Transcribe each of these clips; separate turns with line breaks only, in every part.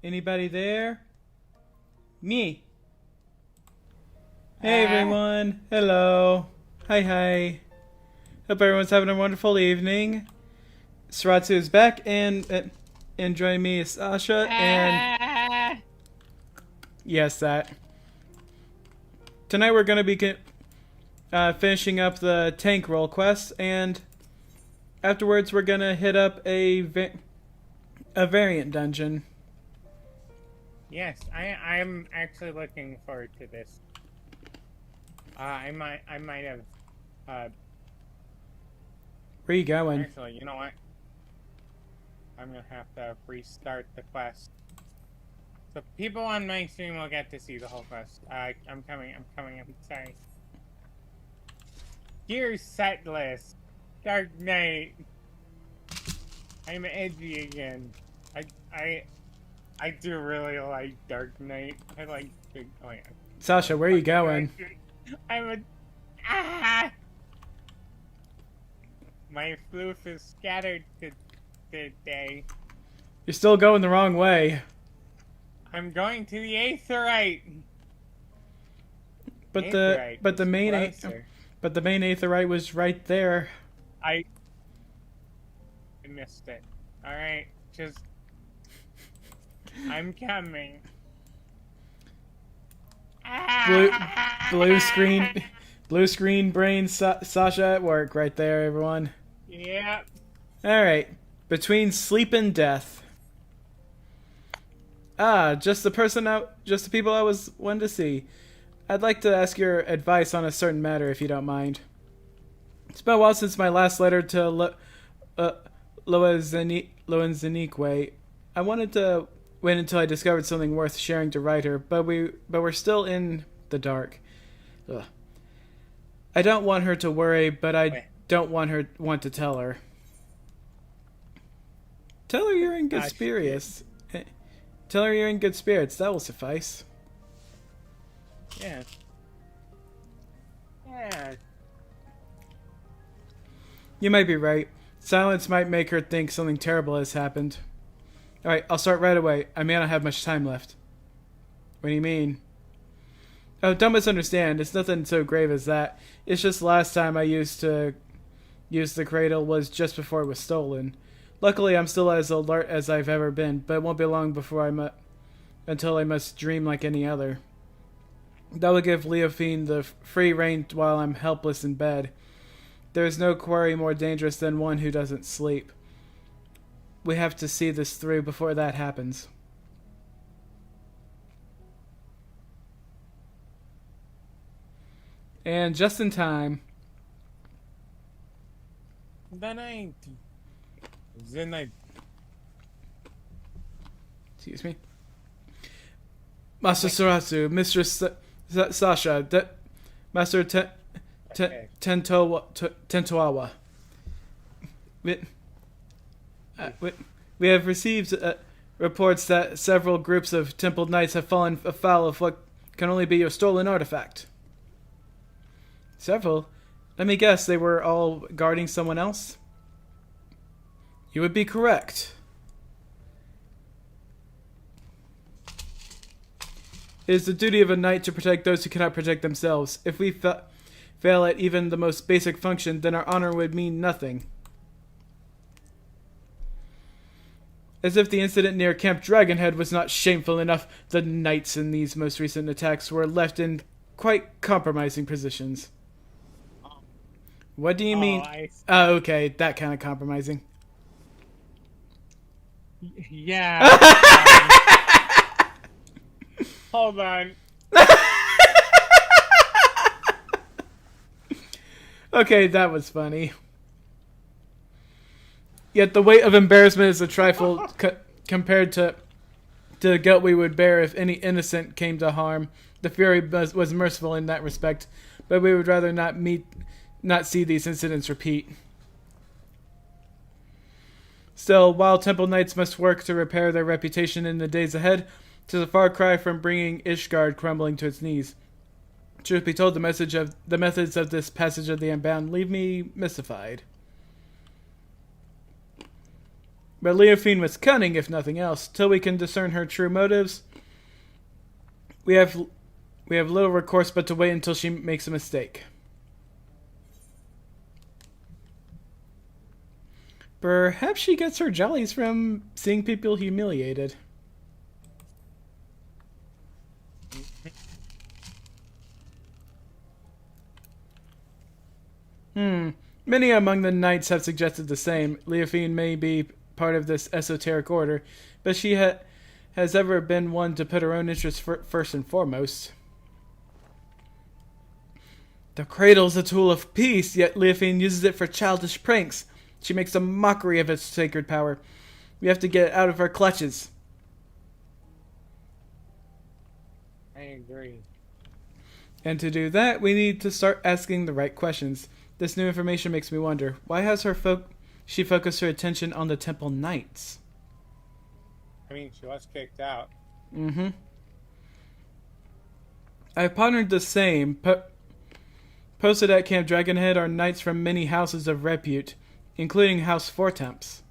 Anybody there? Me. Hey everyone. Hello. Hi hi. Hope everyone's having a wonderful evening. Seratsu is back and joining me is Sasha and yes, that. Tonight we're going to be finishing up the tank roll quest, and afterwards we're going to hit up a variant dungeon.
Yes, I'm actually looking forward to this. I might have.
Where are you going?
Actually, you know what? I'm gonna have to restart the quest. So people on my stream will get to see the whole quest. I'm coming. I'm sorry. Dear set list, Dark Knight. I'm edgy again. I do really like Dark Knight. I like big. Oh yeah.
Sasha, where are you going?
I'm My floof is scattered today.
You're still going the wrong way.
I'm going to the Aetherite.
But the main Aetherite was right there.
I missed it. All right, just I'm coming.
Blue screen brain Sasha at work right there, everyone.
Yep.
All right, between sleep and death. Just the people I was wanting to see. I'd like to ask your advice on a certain matter, if you don't mind. It's been a while since my last letter to Loenzenique. I wanted to wait until I discovered something worth sharing to write her, but we're still in the dark. Ugh. I don't want her to worry, but I don't want to tell her. Tell her you're in good spirits. Tell her you're in good spirits. That will suffice.
Yeah. Yeah.
You might be right. Silence might make her think something terrible has happened. Alright, I'll start right away. I may not have much time left. What do you mean? Oh, don't misunderstand. It's nothing so grave as that. It's just the last time I used to use the cradle was just before it was stolen. Luckily, I'm still as alert as I've ever been, but it won't be long before until I must dream like any other. That will give Leophine the free rein while I'm helpless in bed. There is no quarry more dangerous than one who doesn't sleep. We have to see this through before that happens. And just in time.
Then I.
Excuse me. Master Seratsu, Mistress Sasha, Master Tentoawa. We have received reports that several groups of temple knights have fallen afoul of what can only be your stolen artifact. Several? Let me guess, they were all guarding someone else? You would be correct. It is the duty of a knight to protect those who cannot protect themselves. If we fail at even the most basic function, then our honor would mean nothing. As if the incident near Camp Dragonhead was not shameful enough, the knights in these most recent attacks were left in quite compromising positions. What do you mean? Oh, okay, that kind of compromising.
Yeah. Hold on.
Okay, that was funny. Yet the weight of embarrassment is a trifle compared to the guilt we would bear if any innocent came to harm. The Fury was merciful in that respect, but we would rather not see these incidents repeat. Still, while Temple Knights must work to repair their reputation in the days ahead, 'tis a far cry from bringing Ishgard crumbling to its knees. Truth be told, the methods of this passage of the Unbound leave me mystified. But Leofine was cunning, if nothing else. Till we can discern her true motives, we have little recourse but to wait until she makes a mistake. Perhaps she gets her jollies from seeing people humiliated. Many among the knights have suggested the same. Leofine may be part of this esoteric order, but she has ever been one to put her own interests first and foremost. The cradle's a tool of peace, yet Leofine uses it for childish pranks. She makes a mockery of its sacred power. We have to get it out of her clutches.
I agree.
And to do that, we need to start asking the right questions. This new information makes me wonder, why has she focused her attention on the Temple Knights?
I mean, she was kicked out.
I pondered the same. Posted at Camp Dragonhead are knights from many houses of repute, including House Fortemps.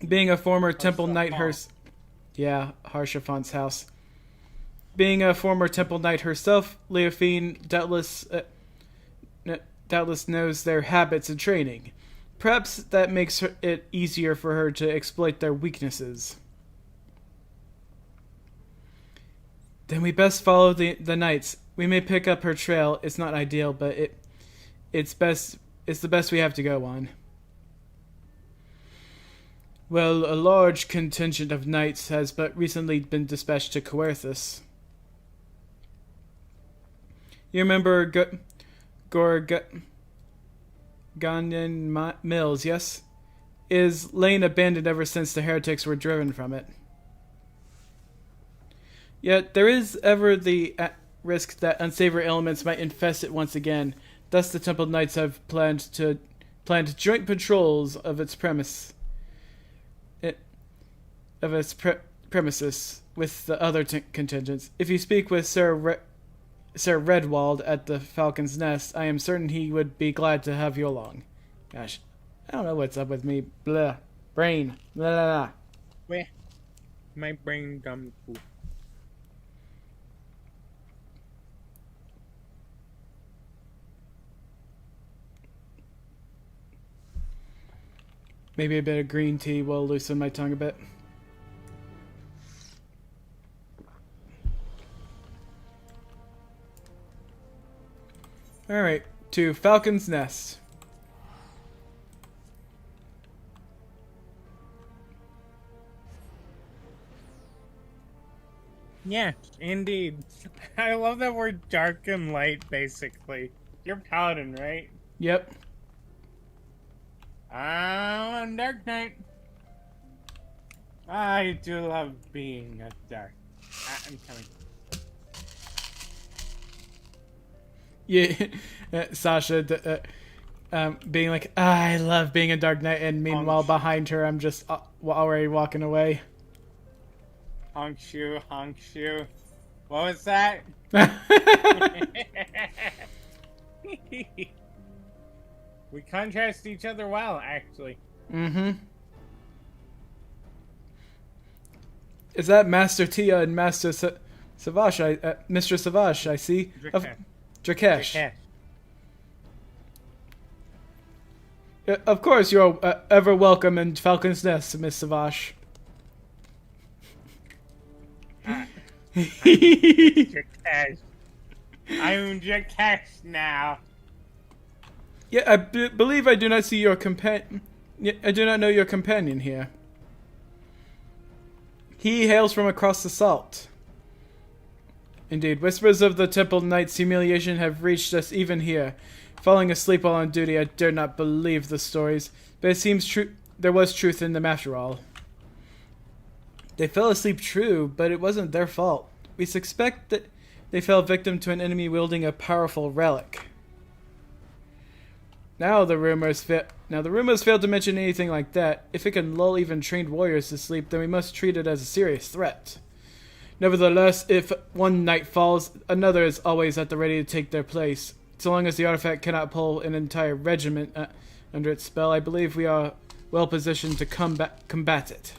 Being a former Temple Knight Harshafon's house. Being a former Temple Knight herself, Leofine doubtless knows their habits and training. Perhaps that makes it easier for her to exploit their weaknesses. Then we best follow the knights. We may pick up her trail. It's not ideal, but it's the best we have to go on. Well, a large contingent of knights has but recently been dispatched to Coerthus. You remember Gorgonyan Mills, yes? Is laying abandoned ever since the heretics were driven from it. Yet there is ever the risk that unsavory elements might infest it once again. Thus the Temple Knights have planned joint patrols of its premises with the other contingents. If you speak with Sir Redwald at the Falcon's Nest, I am certain he would be glad to have you along. Gosh, I don't know what's up with me. Blah. Brain. Blah, blah, blah.
Where? My brain gum poop.
Maybe a bit of green tea will loosen my tongue a bit. Alright, to Falcon's Nest.
Yeah, indeed. I love that we're dark and light, basically. You're Paladin, right?
Yep.
I'm Dark Knight. I do love being a dark. I'm coming.
Yeah, Sasha being like, I love being a Dark Knight, and meanwhile behind her I'm just already walking away.
Honk shoe, honk shoe. What was that? We contrast each other well, actually.
Is that Master Tia and Master Savage? Mr. Savage, I see. Drakesh. Of course, you're ever welcome in Falcon's Nest, Miss Savage.
Drakesh. I'm Drakesh now.
Yeah, I believe I do not see your companion. I do not know your companion here. He hails from across the salt. Indeed, whispers of the Temple Knight's humiliation have reached us even here. Falling asleep while on duty, I dare not believe the stories, but it seems there was truth in them after all. They fell asleep true, but it wasn't their fault. We suspect that they fell victim to an enemy wielding a powerful relic. Now the rumors fail to mention anything like that. If it can lull even trained warriors to sleep, then we must treat it as a serious threat. Nevertheless, if one knight falls, another is always at the ready to take their place. So long as the artifact cannot pull an entire regiment under its spell, I believe we are well positioned to combat it.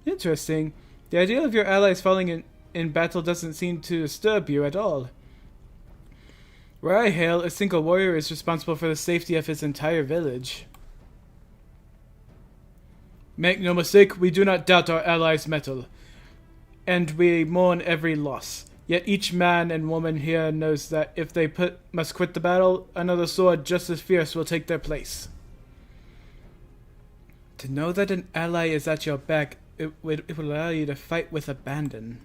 Interesting. The idea of your allies falling in battle doesn't seem to disturb you at all. Where I hail, a single warrior is responsible for the safety of his entire village. Make no mistake, we do not doubt our allies' mettle, and we mourn every loss. Yet each man and woman here knows that if they must quit the battle, another sword just as fierce will take their place. To know that an ally is at your back, it will allow you to fight with abandon.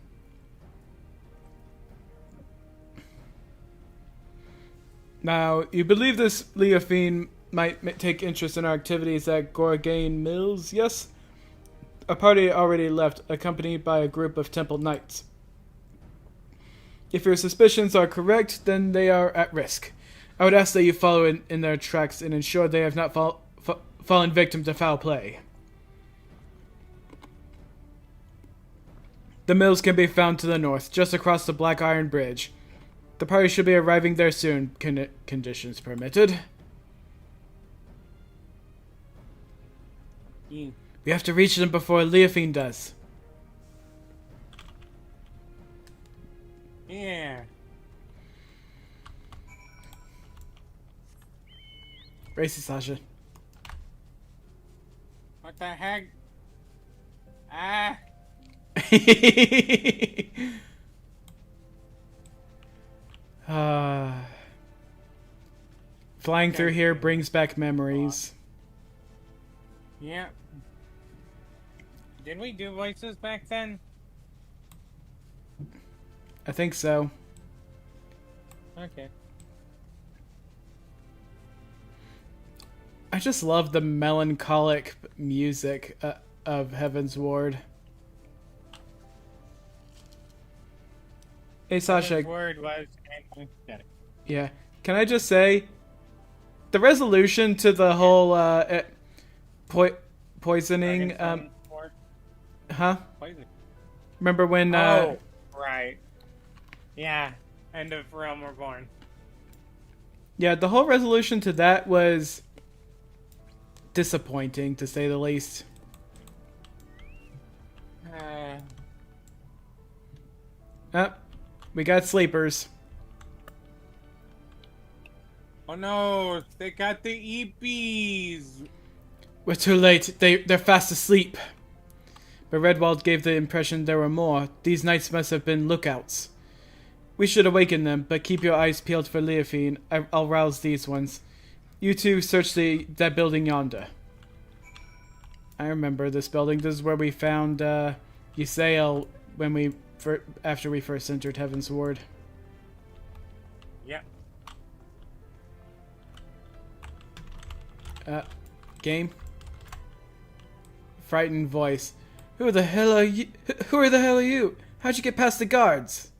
Now, you believe this Leofine might take interest in our activities at Gorgain Mills, yes? A party already left, accompanied by a group of temple knights. If your suspicions are correct, then they are at risk. I would ask that you follow in their tracks and ensure they have not fallen victim to foul play. The mills can be found to the north, just across the Black Iron Bridge. The party should be arriving there soon, conditions permitted. We have to reach them before Leofine does.
Yeah.
Racy, Sasha.
What the heck? Ah.
Flying through here brings back memories.
Yeah. Did we do voices back then?
I think so.
Okay.
I just love the melancholic music of Heaven's Ward. Hey, Sasha.
Heaven's Ward was anesthetic.
Yeah. Can I just say, the resolution to the whole poisoning. Huh?
Poisoning.
Remember when?
Oh, right. Yeah. End of Realm Reborn.
Yeah, the whole resolution to that was disappointing, to say the least. We got sleepers.
Oh no, they got the EPs.
We're too late. They're fast asleep. But Redwald gave the impression there were more. These knights must have been lookouts. We should awaken them, but keep your eyes peeled for Leofine. I'll rouse these ones. You two search that building yonder. I remember this building. This is where we found Ysael after we first entered Heaven's Ward.
Yeah.
Game. Frightened voice. Who the hell are you? Who the hell are you? How'd you get past the guards?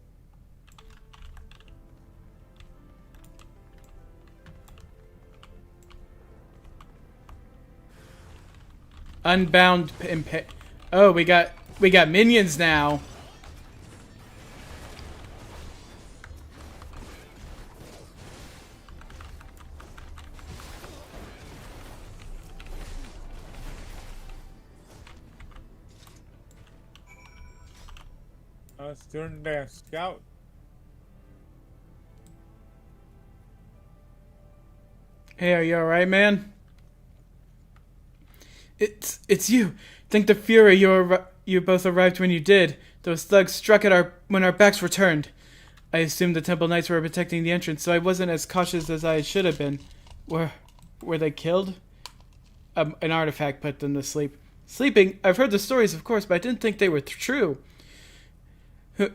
Unbound Oh, we got minions now.
I was doing their scout.
Hey, are you alright, man? It's you. Thank the Fury you both arrived when you did. Those thugs struck when our backs were turned. I assumed the Temple Knights were protecting the entrance, so I wasn't as cautious as I should have been. Were they killed? An artifact put them to sleep. Sleeping? I've heard the stories, of course, but I didn't think they were true.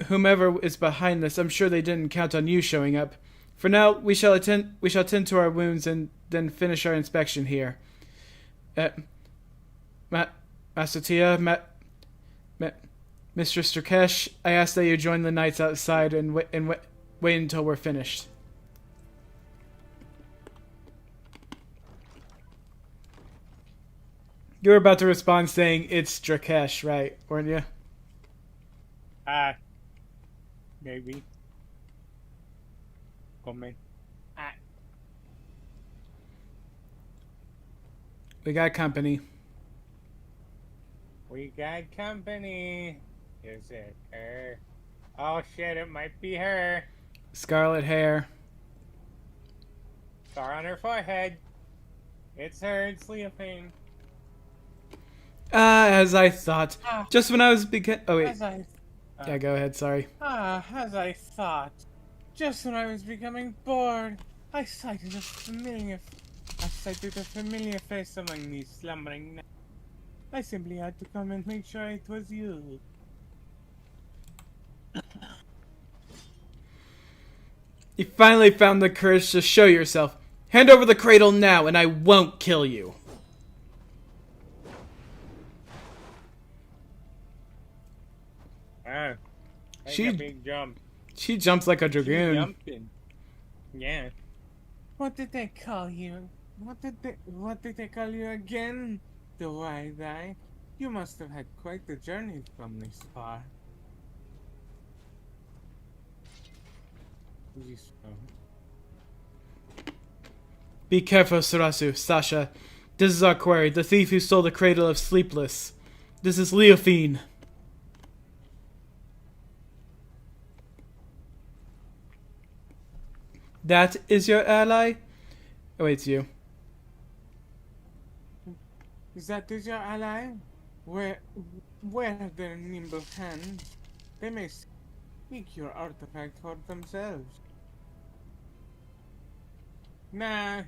Whomever is behind this, I'm sure they didn't count on you showing up. For now, we shall attend to our wounds and then finish our inspection here. Master Tia, Mistress Drakesh, I ask that you join the knights outside and wait until we're finished. You were about to respond saying it's Drakesh, right? Weren't you?
Maybe. comment. Ah,
We got company.
we got company. Is it her? Oh shit, it might be her.
Scarlet hair.
Scar on her forehead. It's her, it's Leophane.
As I thought.
Ah,
Just when I was Oh, wait.
as I...
Yeah, go ahead, sorry.
as I thought. Just when I was becoming bored, I sighted a familiar face among these slumbering nights. I simply had to come and make sure it was you.
You finally found the courage to show yourself. Hand over the cradle now, and I won't kill you.
Ah, that's
She-
a big jump.
She jumps like a
She
dragoon.
jumped in. Yeah. What did they call you? What did they call you again? The wide eye? You must have had quite the journey to come this far.
Be careful, Seratsu, Sasha. This is our quarry, the thief who stole the cradle of Sleepless. This is Leophine. That is your ally? Oh, wait, it's you.
Is that your ally? Where are their nimble hands? They may seek your artifact for themselves. Nah.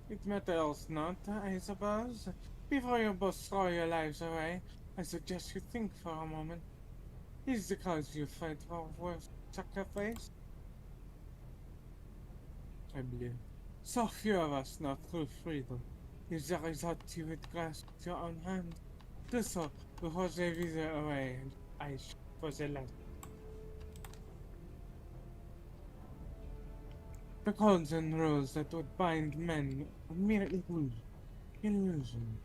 It matters not, I suppose. Before you both throw your lives away, I suggest you think for a moment. Is the cause you fight for worth sacrifice? I believe so few of us know true freedom is the result you would grasp with your own hand. Do so before they wither away and I for the last. The codes and rules that would bind men are mere illusion.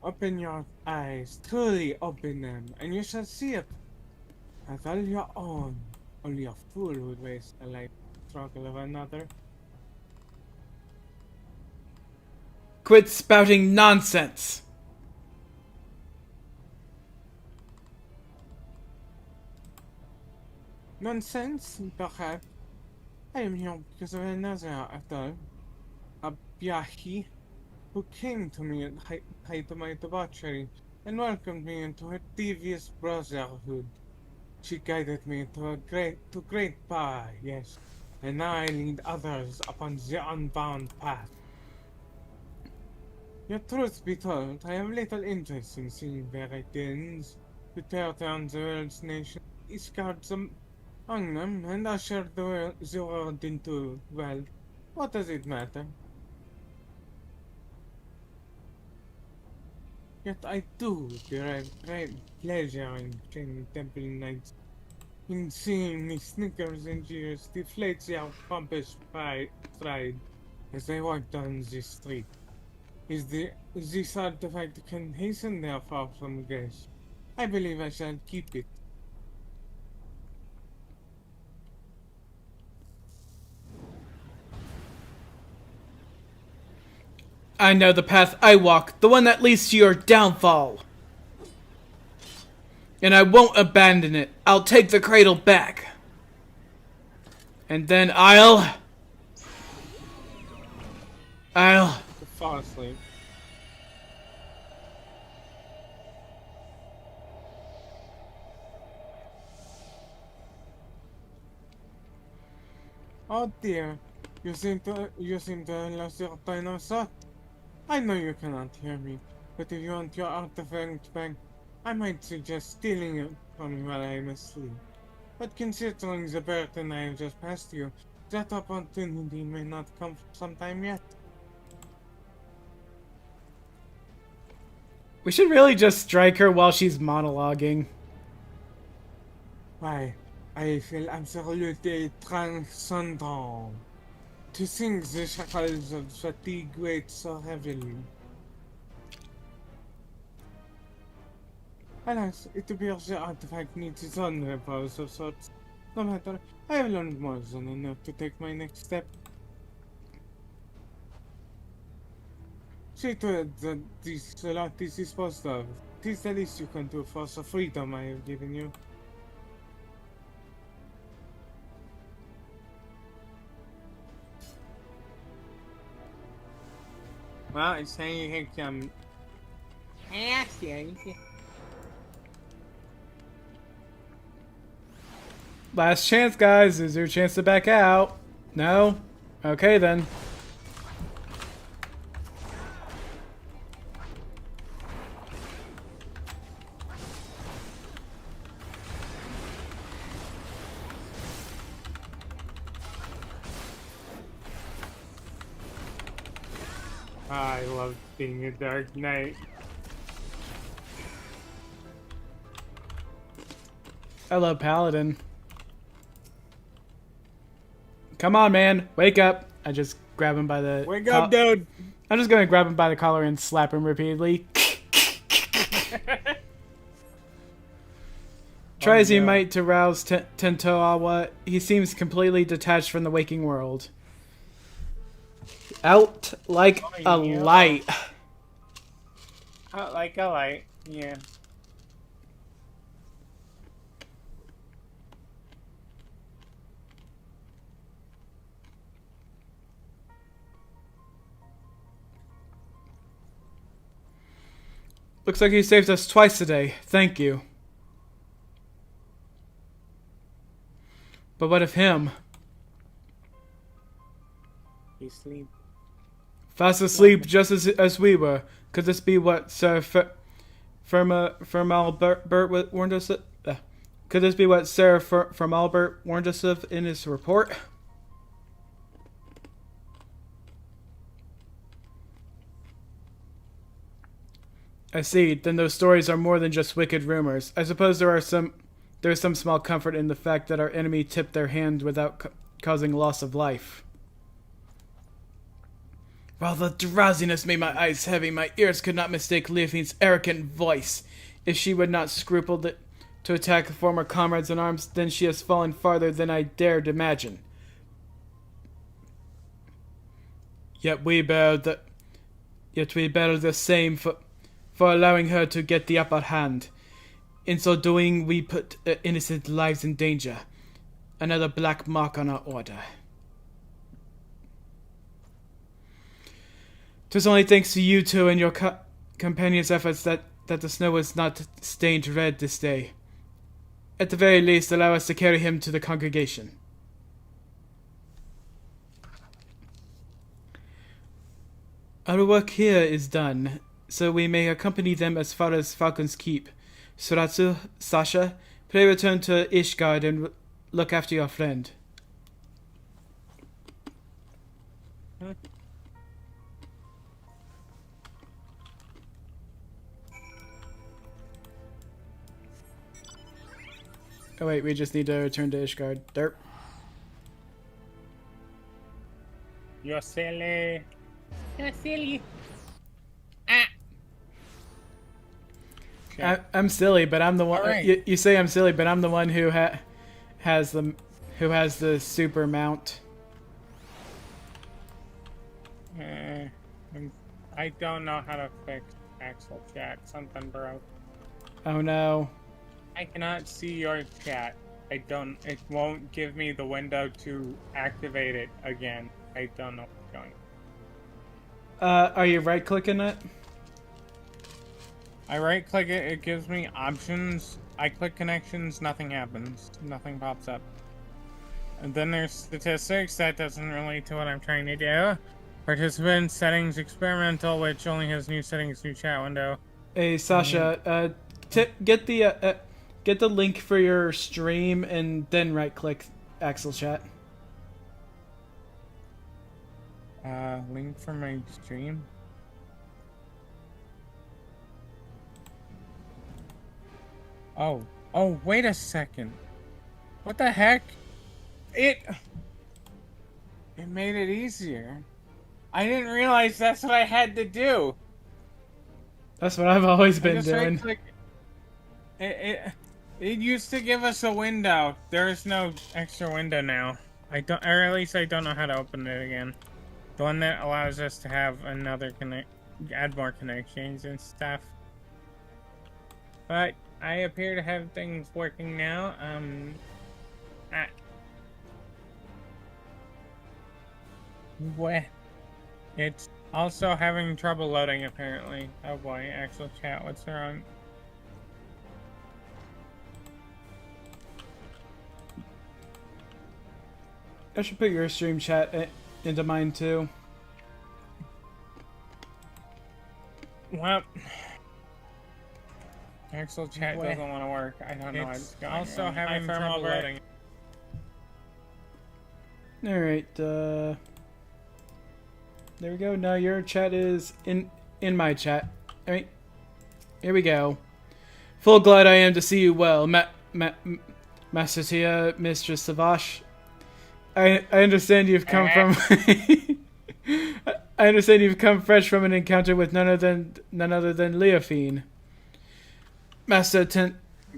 Open your eyes, truly open them, and you shall see it. As all your own. Only a fool would waste a life struggle of another.
Quit spouting nonsense!
Nonsense, perhaps. I am here because of another, after all. A Byahi, who came to me at height of my debauchery and welcomed me into her devious brotherhood. She guided me to great power, yes, and now I lead others upon the unbound path. Yet truth be told, I have little interest in seeing where it ends. To tear down the world's nation, Ishgard among them, and usher the world into, well, what does it matter? Yet I do derive great pleasure in training temple knights, in seeing me snickers and jeers deflate their pompous pride as they walk down the street. Is this artifact can hasten their fall from grace? I believe I shall keep it.
I know the path I walk, the one that leads to your downfall. And I won't abandon it. I'll take the cradle back. And then I'll
Fall asleep. Oh dear, you seem to lost your train of thought. I know you cannot hear me, but if you want your artifact back, I might suggest stealing it from you while I am asleep. But considering the burden I have just passed you, that opportunity may not come sometime yet.
We should really just strike her while she's monologuing.
Why, I feel absolutely transcendent. To think the shackles of fatigue weigh so heavily. Alas, it appears the artifact needs its own repose of sorts. No matter, I have learned more than enough to take my next step. See to it that this lot is disposed of. It is the least you can do for the freedom I have given you. Well, it's saying you hit some actions.
Last chance, guys. Is your chance to back out? No? Okay, then.
I love being a Dark Knight.
I love Paladin. Come on, man. Wake up. I just grab him by the...
Wake up, dude!
I'm just going to grab him by the collar and slap him repeatedly. Try as he might to rouse Tentoawa, he seems completely detached from the waking world. Out like a light.
Out like a light, yeah.
Looks like he saved us twice today. Thank you. But what of him?
He sleep.
Fast asleep just as we were. Could this be what Sir Firmalbert warned us of? Could this be what Sir Firmalbert warned us of in his report? I see. Then those stories are more than just wicked rumors. I suppose there's some small comfort in the fact that our enemy tipped their hand without causing loss of life. While the drowsiness made my eyes heavy, my ears could not mistake Leofine's arrogant voice. If she would not scruple to attack former comrades in arms, then she has fallen farther than I dared imagine. Yet we bear the same for allowing her to get the upper hand. In so doing, we put innocent lives in danger. Another black mark on our order. 'Twas only thanks to you two and your companions' efforts that the snow was not stained red this day. At the very least, allow us to carry him to the congregation. Our work here is done, so we may accompany them as far as Falcon's Keep. Seratsu, Sasha, pray return to Ishgard and look after your friend. Oh wait, we just need to return to Ishgard. Derp.
You're silly. You're silly. Okay.
I'm silly, but I'm the one.
Right.
You say I'm silly, but I'm the one who has the super mount.
I don't know how to fix Axel chat. Something broke.
Oh no.
I cannot see your chat. It won't give me the window to activate it again. I don't know what's going on.
Are you right clicking it?
I right click it, it gives me options. I click connections, nothing happens. Nothing pops up. And then there's statistics, that doesn't relate to what I'm trying to do. Participant settings experimental, which only has new settings, new chat window.
Hey Sasha, get the link for your stream and then right click Axel chat.
Link for my stream? Oh, wait a second. What the heck? It made it easier. I didn't realize that's what I had to do.
That's what I've always been doing.
It used to give us a window. There is no extra window now. I don't, or at least I don't know how to open it again. The one that allows us to have another add more connections and stuff. But I appear to have things working now. What? It's also having trouble loading, apparently. Oh boy, actual chat, what's wrong?
I should put your stream chat into mine too.
Well, actual chat doesn't want to work. I don't know. It's also having trouble loading.
All right. There we go. Now your chat is in my chat. All right. Here we go. Full glad I am to see you well, Master Tia, Mistress Savash. I understand you've come from. I understand you've come fresh from an encounter with none other than Leofine. Master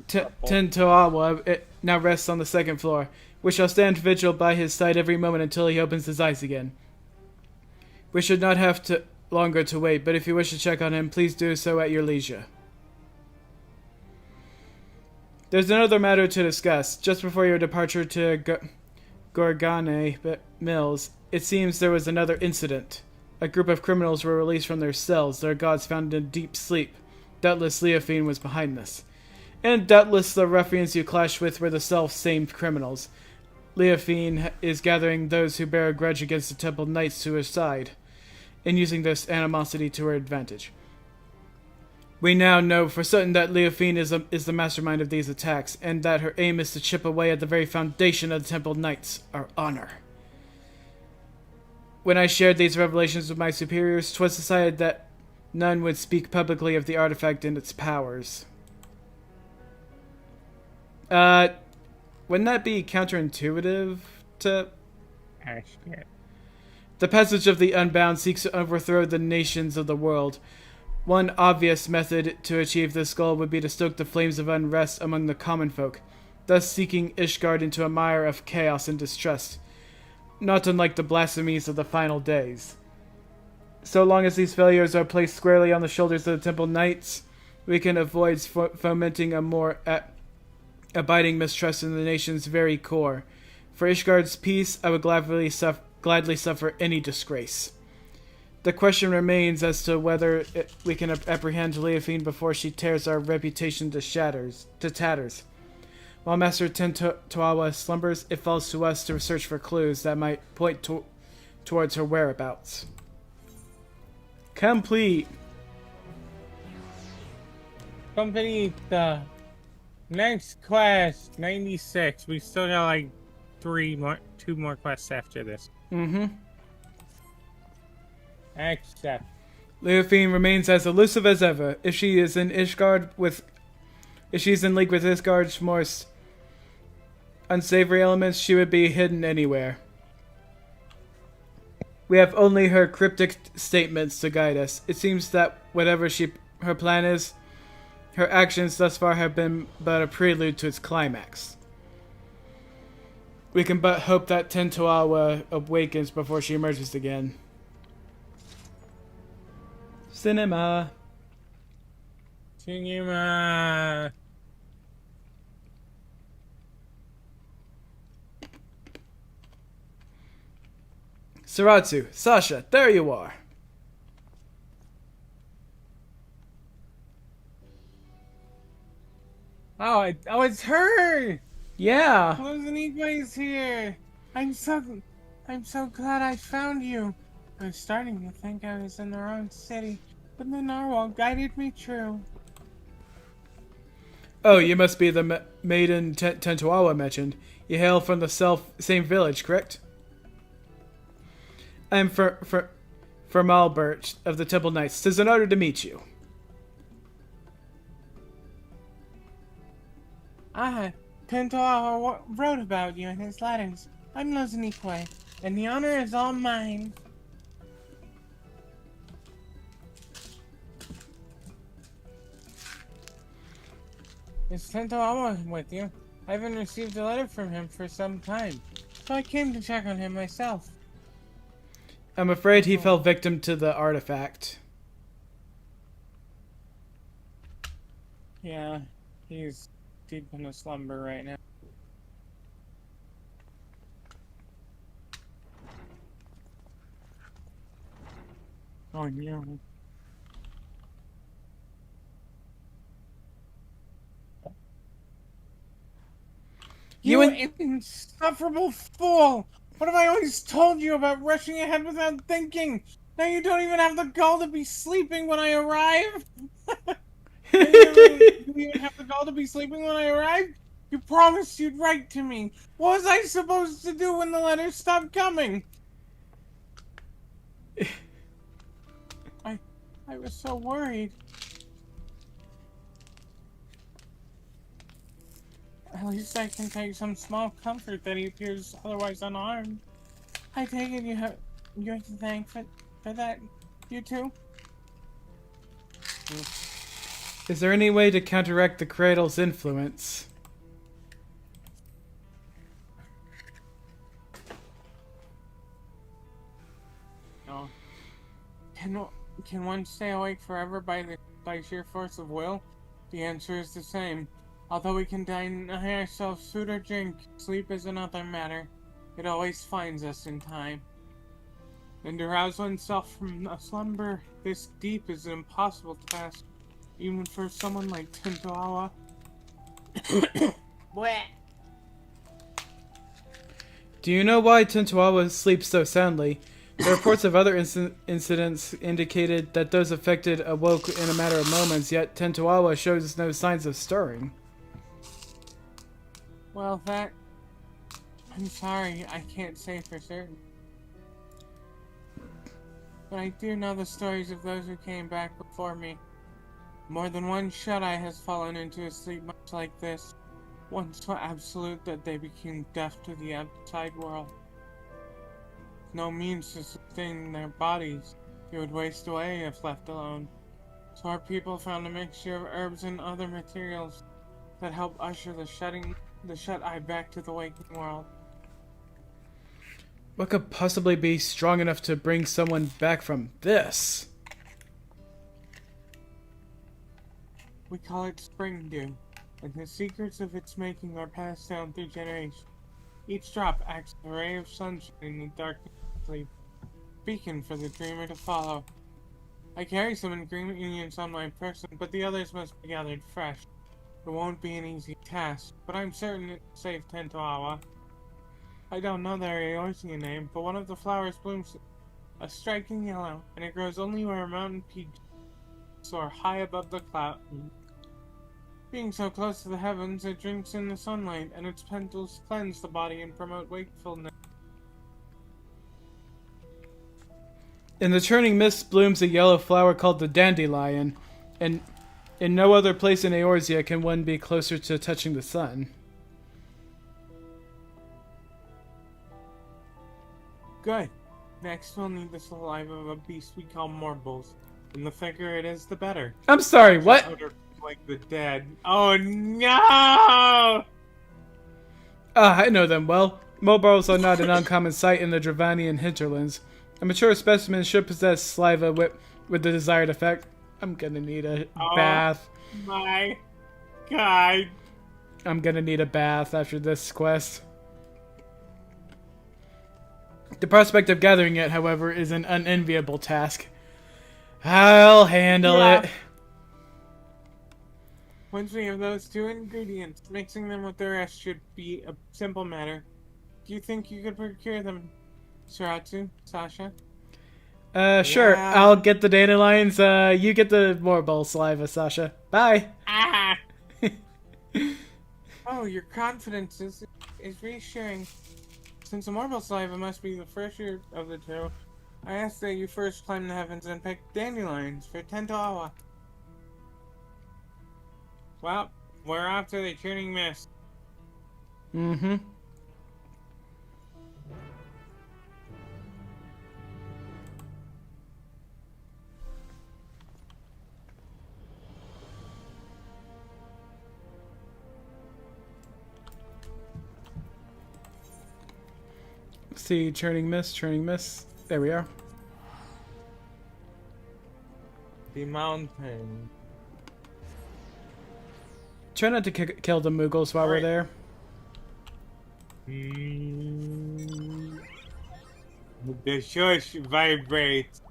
Tentoawa now rests on the second floor. We shall stand vigil by his side every moment until he opens his eyes again. We should not have longer to wait, but if you wish to check on him, please do so at your leisure. There's another matter to discuss. Just before your departure to Gorgane Mills, it seems there was another incident. A group of criminals were released from their cells, their gods found in deep sleep. Doubtless Leofine was behind this. And doubtless the ruffians you clashed with were the self-same criminals. Leofine is gathering those who bear a grudge against the Temple Knights to her side, and using this animosity to her advantage. We now know for certain that Leofine is the mastermind of these attacks, and that her aim is to chip away at the very foundation of the Temple Knights, our honor. When I shared these revelations with my superiors, 'twas decided that none would speak publicly of the artifact and its powers. Wouldn't that be counterintuitive to...
Shit.
The passage of the Unbound seeks to overthrow the nations of the world. One obvious method to achieve this goal would be to stoke the flames of unrest among the common folk, thus seeking Ishgard into a mire of chaos and distrust, not unlike the blasphemies of the final days. So long as these failures are placed squarely on the shoulders of the Temple Knights, we can avoid fomenting a more abiding mistrust in the nation's very core. For Ishgard's peace, I would gladly suffer any disgrace. The question remains as to whether we can apprehend Leofine before she tears our reputation to tatters. While Master Tentoawa slumbers, it falls to us to search for clues that might point towards her whereabouts. Complete.
Complete. Next quest, 96. We still got like two more quests after this.
Mm-hmm.
Accept.
Leofine remains as elusive as ever. If she's in league with Ishgard's most unsavory elements, she would be hidden anywhere. We have only her cryptic statements to guide us. It seems that whatever her plan is, her actions thus far have been but a prelude to its climax. We can but hope that Tentoawa awakens before she emerges again. Cinema. Seratsu, Sasha, there you are.
Oh, it's her!
Yeah.
Anybody's here. I'm so glad I found you. I was starting to think I was in the wrong city, but the narwhal guided me true.
Oh, you must be the maiden Tentoawa mentioned. You hail from the same village, correct? I am for Malbert of the Temple Knights. 'Tis an honor to meet you.
Tentoawa wrote about you in his letters. I'm Lozanique, and the honor is all mine. Is Tentawa with you? I haven't received a letter from him for some time, so I came to check on him myself.
I'm afraid he fell victim to the artifact.
Yeah, he's deep in a slumber right now. Oh no. You insufferable fool! What have I always told you about rushing ahead without thinking? Now you don't even have the gall to be sleeping when I arrive? You even have the gall to be sleeping when I arrived? You promised you'd write to me. What was I supposed to do when the letters stopped coming? I was so worried. At least I can take some small comfort that he appears otherwise unarmed. I take it you have to thank for that. You too?
Is there any way to counteract the cradle's influence?
No. Can one stay awake forever by sheer force of will? The answer is the same. Although we can deny ourselves food or drink, sleep is another matter. It always finds us in time. And to rouse oneself from a slumber this deep is impossible task, even for someone like Tintoawa. What?
Do you know why Tintoawa sleeps so soundly? The reports of other incidents indicated that those affected awoke in a matter of moments, yet Tintoawa shows no signs of stirring.
Well, I'm sorry, I can't say for certain. But I do know the stories of those who came back before me. More than one shut-eye has fallen into a sleep much like this, one so absolute that they became deaf to the outside world. No means to sustain their bodies, they would waste away if left alone. So our people found a mixture of herbs and other materials that help usher the shut-eye back to the waking world.
What could possibly be strong enough to bring someone back from this?
We call it spring dew, and the secrets of its making are passed down through generations. Each drop acts as a ray of sunshine in the darkness of sleep, a beacon for the dreamer to follow. I carry some ingredients on my person, but the others must be gathered fresh. It won't be an easy task, but I'm certain it will save Tintoawa. I don't know the Eorzean name, but one of the flowers blooms a striking yellow, and it grows only where mountain peaks soar high above the clouds. Being so close to the heavens, it drinks in the sunlight, and its petals cleanse the body and promote wakefulness.
In the churning mist blooms a yellow flower called the dandelion, and in no other place in Eorzea can one be closer to touching the sun.
Good. Next, we'll need the saliva of a beast we call Morbles, and the thicker it is, the better.
I'm sorry, what?
Like the dead. Oh no!
I know them well. Morbals are not an uncommon sight in the Dravanian hinterlands. A mature specimen should possess saliva with the desired effect. I'm gonna need a bath.
My God.
I'm gonna need a bath after this quest. The prospect of gathering it, however, is an unenviable task. I'll handle it.
Once we have those two ingredients, mixing them with the rest should be a simple matter. Do you think you could procure them, Seratsu, Sasha?
Sure.
Yeah.
I'll get the dandelions. You get the Morbol saliva, Sasha. Bye.
Ah! Oh, your confidence is reassuring. Since the Morbol saliva must be the fresher of the two, I ask that you first climb the heavens and pick dandelions for Tintoawa. Well, we're off to the churning mist.
Mm-hmm. See, churning mist, churning mist. There we are.
The mountain.
Try not to kill the Muggles while we're there.
The shush vibrates.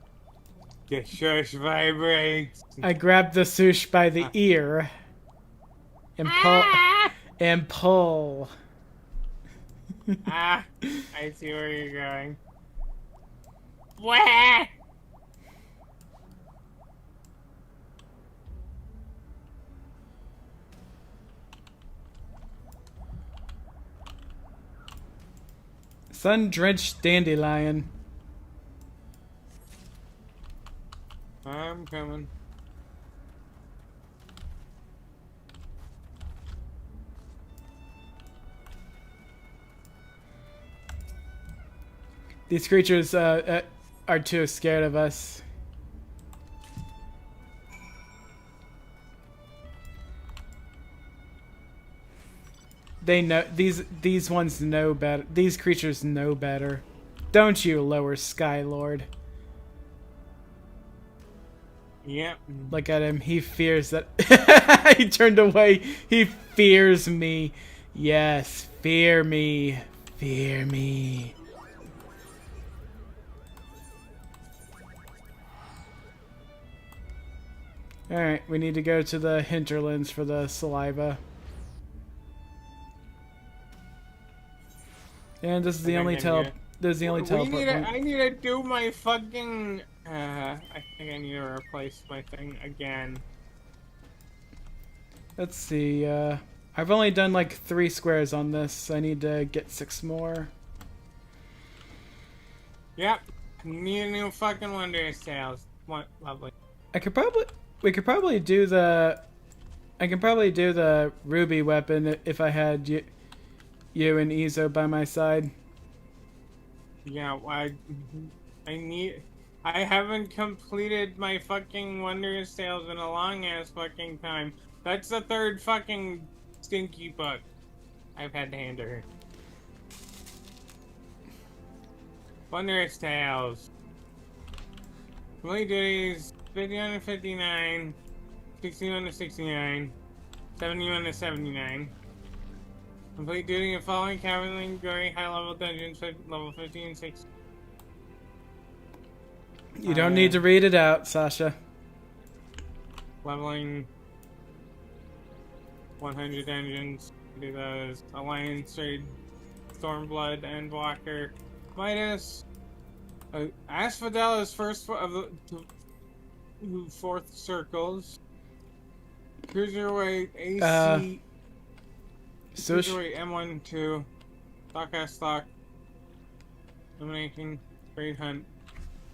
The shush vibrates.
I grabbed the Sush by the ear. And pull. And pull.
I see where you're going. Wah!
Sun-drenched dandelion.
I'm coming.
These creatures are too scared of us. They know these ones know better. These creatures know better. Don't you, Lower Sky Lord?
Yep.
Look at him. He fears that. He turned away. He fears me. Yes, fear me. Fear me. Alright, we need to go to the hinterlands for the saliva. And this is the only teleport point.
I need to do my fucking... I think I need to replace my thing again.
Let's see, I've only done like 3 squares on this. I need to get 6 more.
Yep. Need a new fucking Wonder Sails. What? Lovely.
We could probably do the... I can probably do the ruby weapon if I had you and Izo by my side.
Yeah, I haven't completed my fucking Wonder Sails in a long ass fucking time. That's the 3rd fucking stinky book I've had to hand to her. Wonder Sails. Complete duties 51 to 59, 61 to 69, 71 to 79. Complete duty of following category high level dungeons, level 15 and 6.
You don't need to read it out, Sasha.
Leveling 100 dungeons. Do those. Alliance Raid, Stormblood, Endwalker, Midas. Asphodel is first of the 4th circles. Cruiserweight AC. Cruiserweight M12. Stock. Elimination. Great Hunt.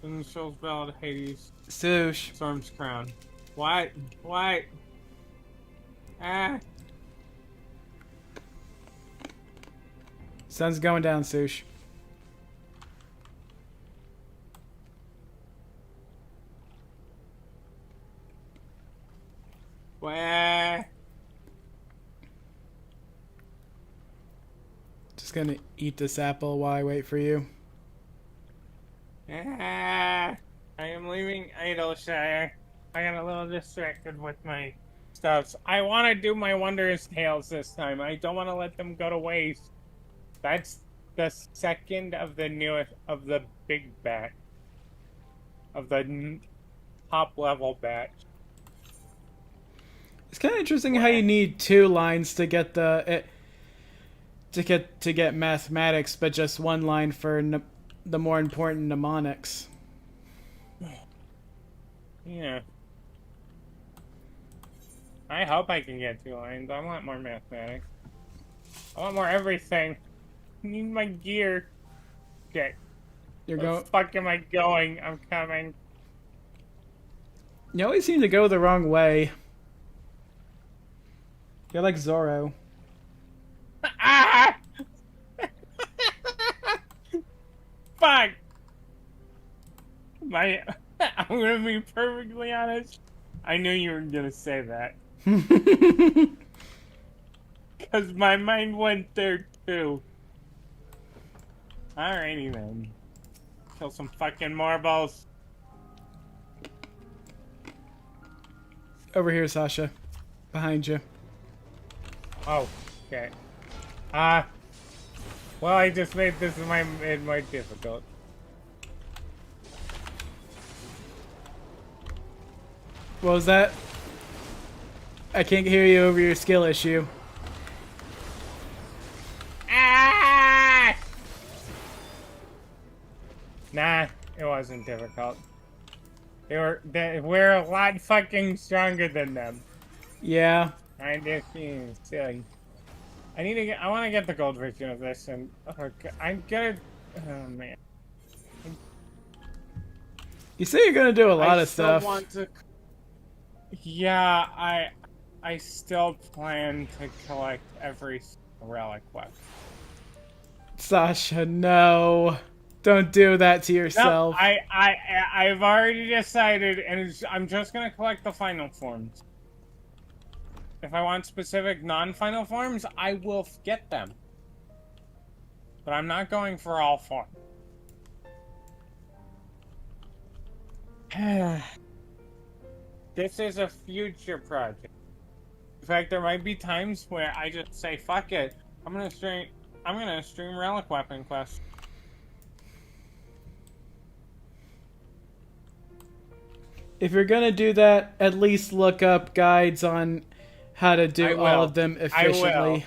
Initials Ballad Hades.
Sush.
Storm's Crown. What? What? Ah.
Sun's going down, Sush.
Wah.
Just gonna eat this apple while I wait for you.
Ah. I am leaving Idleshire. I got a little distracted with my stuffs. I want to do my Wondrous Tales this time. I don't want to let them go to waste. That's the 2nd of the newest of the big batch. Of the top level batch.
It's kind of interesting how you need 2 lines to get the to get mathematics, but just 1 line for the more important mnemonics.
Yeah. I hope I can get 2 lines. I want more mathematics. I want more everything. I need my gear. Okay.
You're
Where
going.
the fuck am I going? I'm coming.
You always seem to go the wrong way. You're like Zorro.
Ah! Fuck! I'm gonna be perfectly honest. I knew you were gonna say that. Because my mind went there too. Alrighty then. Kill some fucking marbles.
Over here, Sasha. Behind you.
Oh, okay. Well, I just made this more difficult.
What was that? I can't hear you over your skill issue.
Ah! Nah, it wasn't difficult. We're a lot fucking stronger than them.
Yeah.
I'm just being silly. I want to get the gold version of this, and I'm gonna. Oh man.
You say you're gonna do a lot of stuff.
Yeah, I still plan to collect every relic weapon.
Sasha, no. Don't do that to
No,
yourself.
I've already decided, and I'm just gonna collect the final forms. If I want specific non-final forms, I will get them. But I'm not going for all forms. This is a future project. In fact, there might be times where I just say, fuck it. I'm gonna stream Relic Weapon Quest.
If you're gonna do that, at least look up guides on how to do all of them efficiently.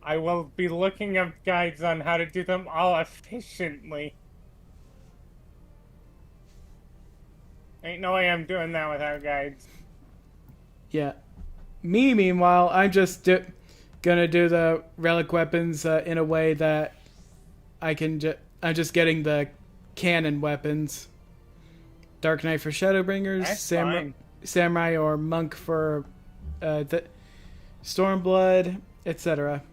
I will be looking up guides on how to do them all efficiently. Ain't no way I'm doing that without guides.
Yeah. Me, meanwhile, I'm just gonna do the relic weapons in a way that I can I'm just getting the canon weapons. Dark Knight for Shadowbringers, Samurai or Monk for the Stormblood, etc.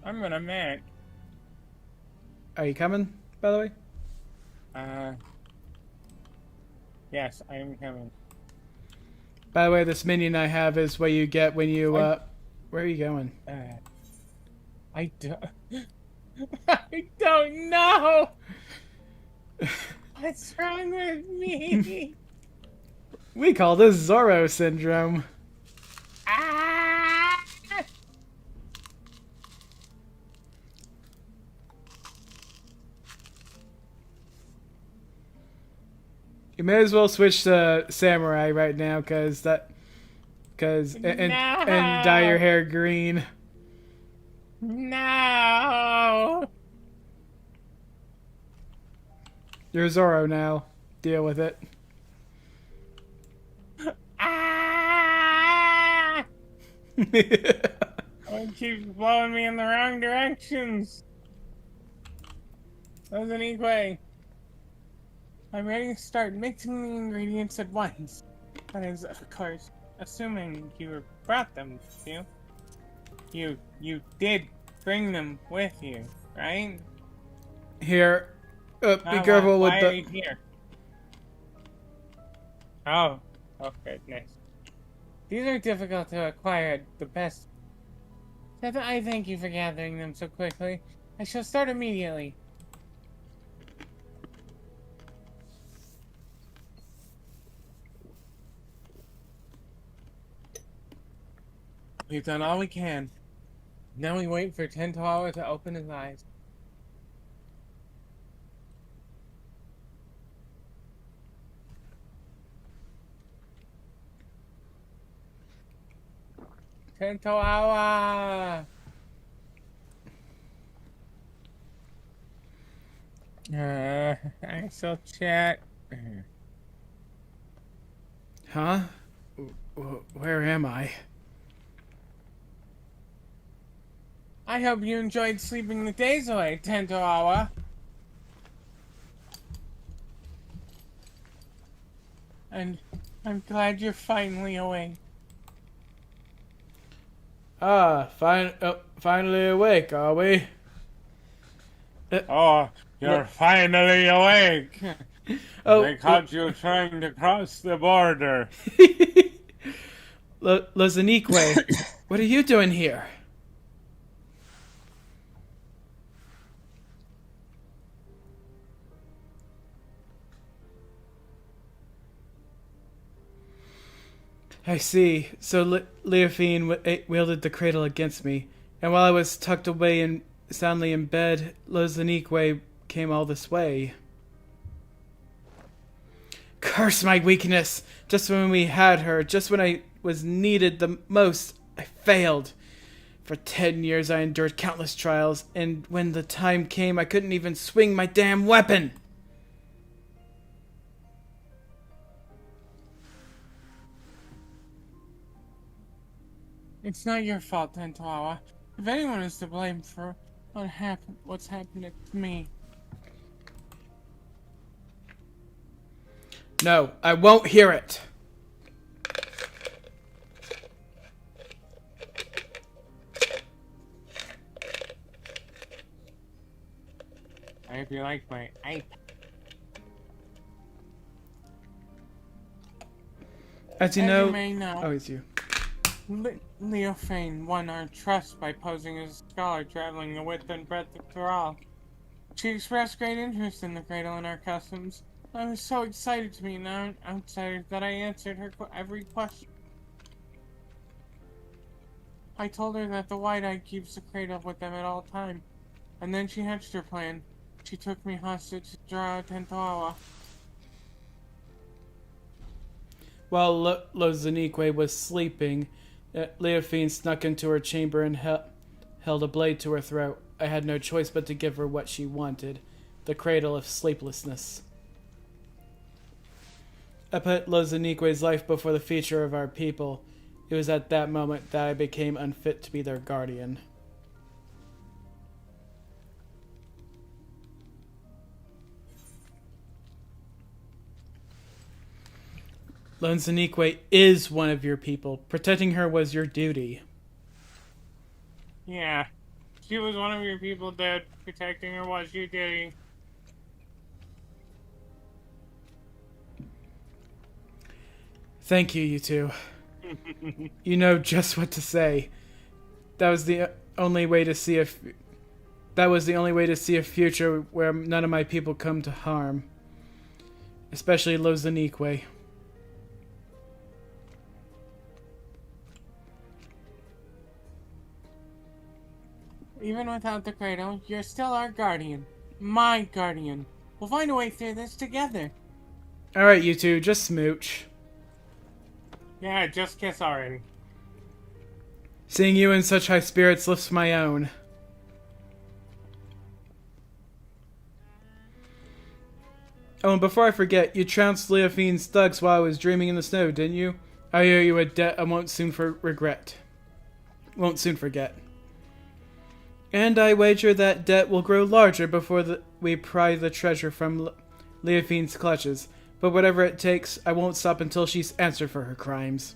I'm gonna Mac.
Are you coming, by the way?
Yes, I am coming.
By the way, this minion I have is what you get when you, where are you going?
I don't... I don't know! What's wrong with me?
We call this Zorro syndrome.
Ah!
You may as well switch to Samurai right now, and dye your hair green.
No!
You're Zorro now. Deal with it.
Ah! It keeps blowing me in the wrong directions. Doesn't equate. I'm ready to start mixing the ingredients at once. That is, of course, assuming you brought them with you. You did bring them with you, right?
Here. Be careful with
why
the...
are you here? Oh goodness. These are difficult to acquire at the best. I thank you for gathering them so quickly. I shall start immediately. We've done all we can. Now we wait for Tentoawa to open his eyes. Tentoawa! I still chat.
Huh? Where am I?
I hope you enjoyed sleeping the days away, Tentoawa. And I'm glad you're finally awake.
Finally awake, are we?
Oh, you're finally awake.
Oh,
They caught you trying to cross the border.
Lazanique, what are you doing here? I see. So Leophine wielded the cradle against me, and while I was tucked away and soundly in bed, Lozanique came all this way. Curse my weakness! Just when we had her, just when I was needed the most, I failed. For 10 years I endured countless trials, and when the time came I couldn't even swing my damn weapon!
It's not your fault, Tantawa. If anyone is to blame for what's happened to me.
No, I won't hear it!
I hope you like my iPad.
As you
may know,
oh, it's you.
Leophane won our trust by posing as a scholar traveling the width and breadth of Thrall. She expressed great interest in the cradle and our customs. I was so excited to meet an outsider that I answered her every question. I told her that the White-Eye keeps the cradle with them at all time, and then she hatched her plan. She took me hostage to draw Tantawa.
While Lozanique was sleeping, Leophine snuck into her chamber and held a blade to her throat. I had no choice but to give her what she wanted, the cradle of sleeplessness. I put Lozanique's life before the future of our people. It was at that moment that I became unfit to be their guardian. Lozanique is one of your people. Protecting her was your duty.
Yeah. She was one of your people, Dad. Protecting her was your duty.
Thank you, you two. You know just what to say. That was the only way to see a future where none of my people come to harm. Especially Lozanique.
Even without the cradle, you're still our guardian. My guardian. We'll find a way through this together.
Alright, you two, just smooch.
Yeah, just kiss already.
Seeing you in such high spirits lifts my own. Oh, and before I forget, you trounced Leophine's thugs while I was dreaming in the snow, didn't you? I owe you a debt I won't soon forget. And I wager that debt will grow larger before we pry the treasure from Leophine's clutches. But whatever it takes, I won't stop until she's answered for her crimes.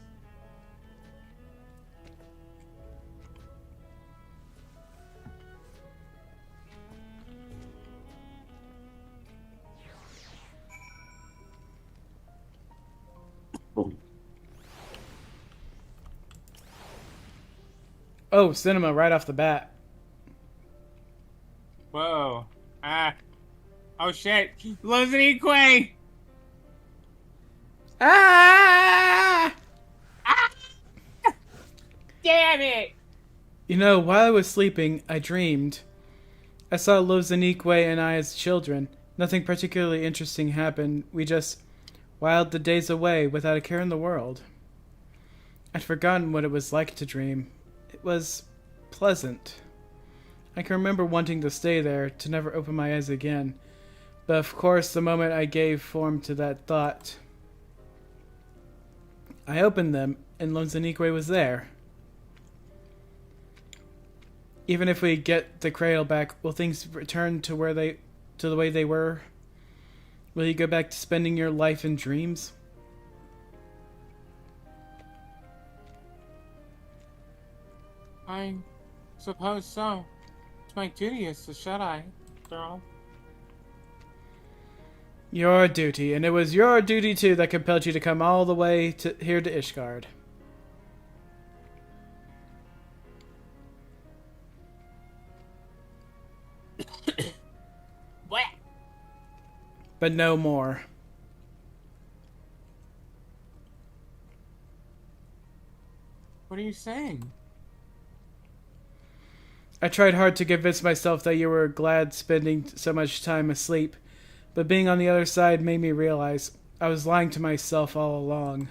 Oh, cinema right off the bat.
Whoa. Oh shit. Lozanique!
Ah!
Damn it!
You know, while I was sleeping, I dreamed. I saw Lozanique and I as children. Nothing particularly interesting happened. We just whiled the days away without a care in the world. I'd forgotten what it was like to dream. It was pleasant. I can remember wanting to stay there, to never open my eyes again. But of course, the moment I gave form to that thought, I opened them, and Lozanique was there. Even if we get the cradle back, will things return to the way they were? Will you go back to spending your life in dreams?
I suppose so. It's my duty as the Shut-Eye, after all.
Your duty, and it was your duty too that compelled you to come all the way here to Ishgard.
What?
But no more.
What are you saying?
I tried hard to convince myself that you were glad spending so much time asleep, but being on the other side made me realize I was lying to myself all along.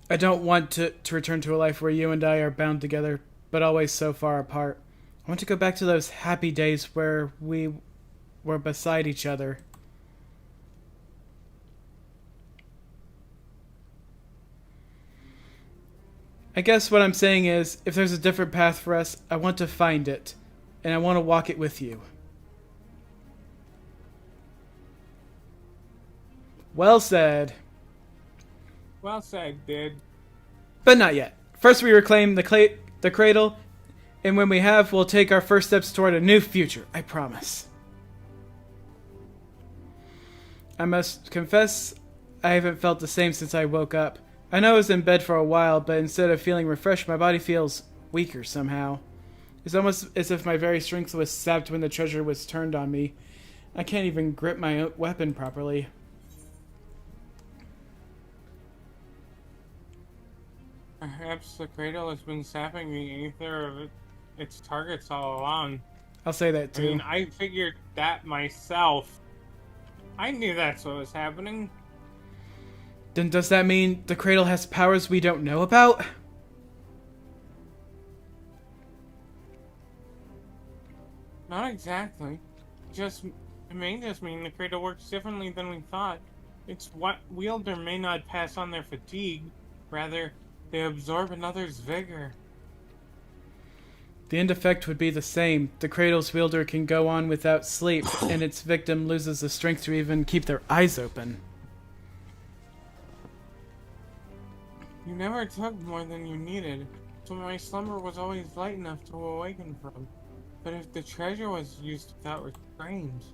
I don't want to return to a life where you and I are bound together, but always so far apart. I want to go back to those happy days where we were beside each other. I guess what I'm saying is, if there's a different path for us, I want to find it, and I want to walk it with you. Well said.
Well said, dude.
But not yet. First we reclaim the cradle, and when we have, we'll take our first steps toward a new future, I promise. I must confess, I haven't felt the same since I woke up. I know I was in bed for a while, but instead of feeling refreshed, my body feels weaker somehow. It's almost as if my very strength was sapped when the treasure was turned on me. I can't even grip my own weapon properly.
Perhaps the cradle has been sapping the ether of its targets all along.
I'll say that too.
I mean, I figured that myself. I knew that's what was happening.
Then does that mean the cradle has powers we don't know about?
Not exactly. It may just mean the cradle works differently than we thought. Its wielder may not pass on their fatigue. Rather, they absorb another's vigor.
The end effect would be the same. The cradle's wielder can go on without sleep, and its victim loses the strength to even keep their eyes open.
You never took more than you needed, so my slumber was always light enough to awaken from. But if the treasure was used without restraint...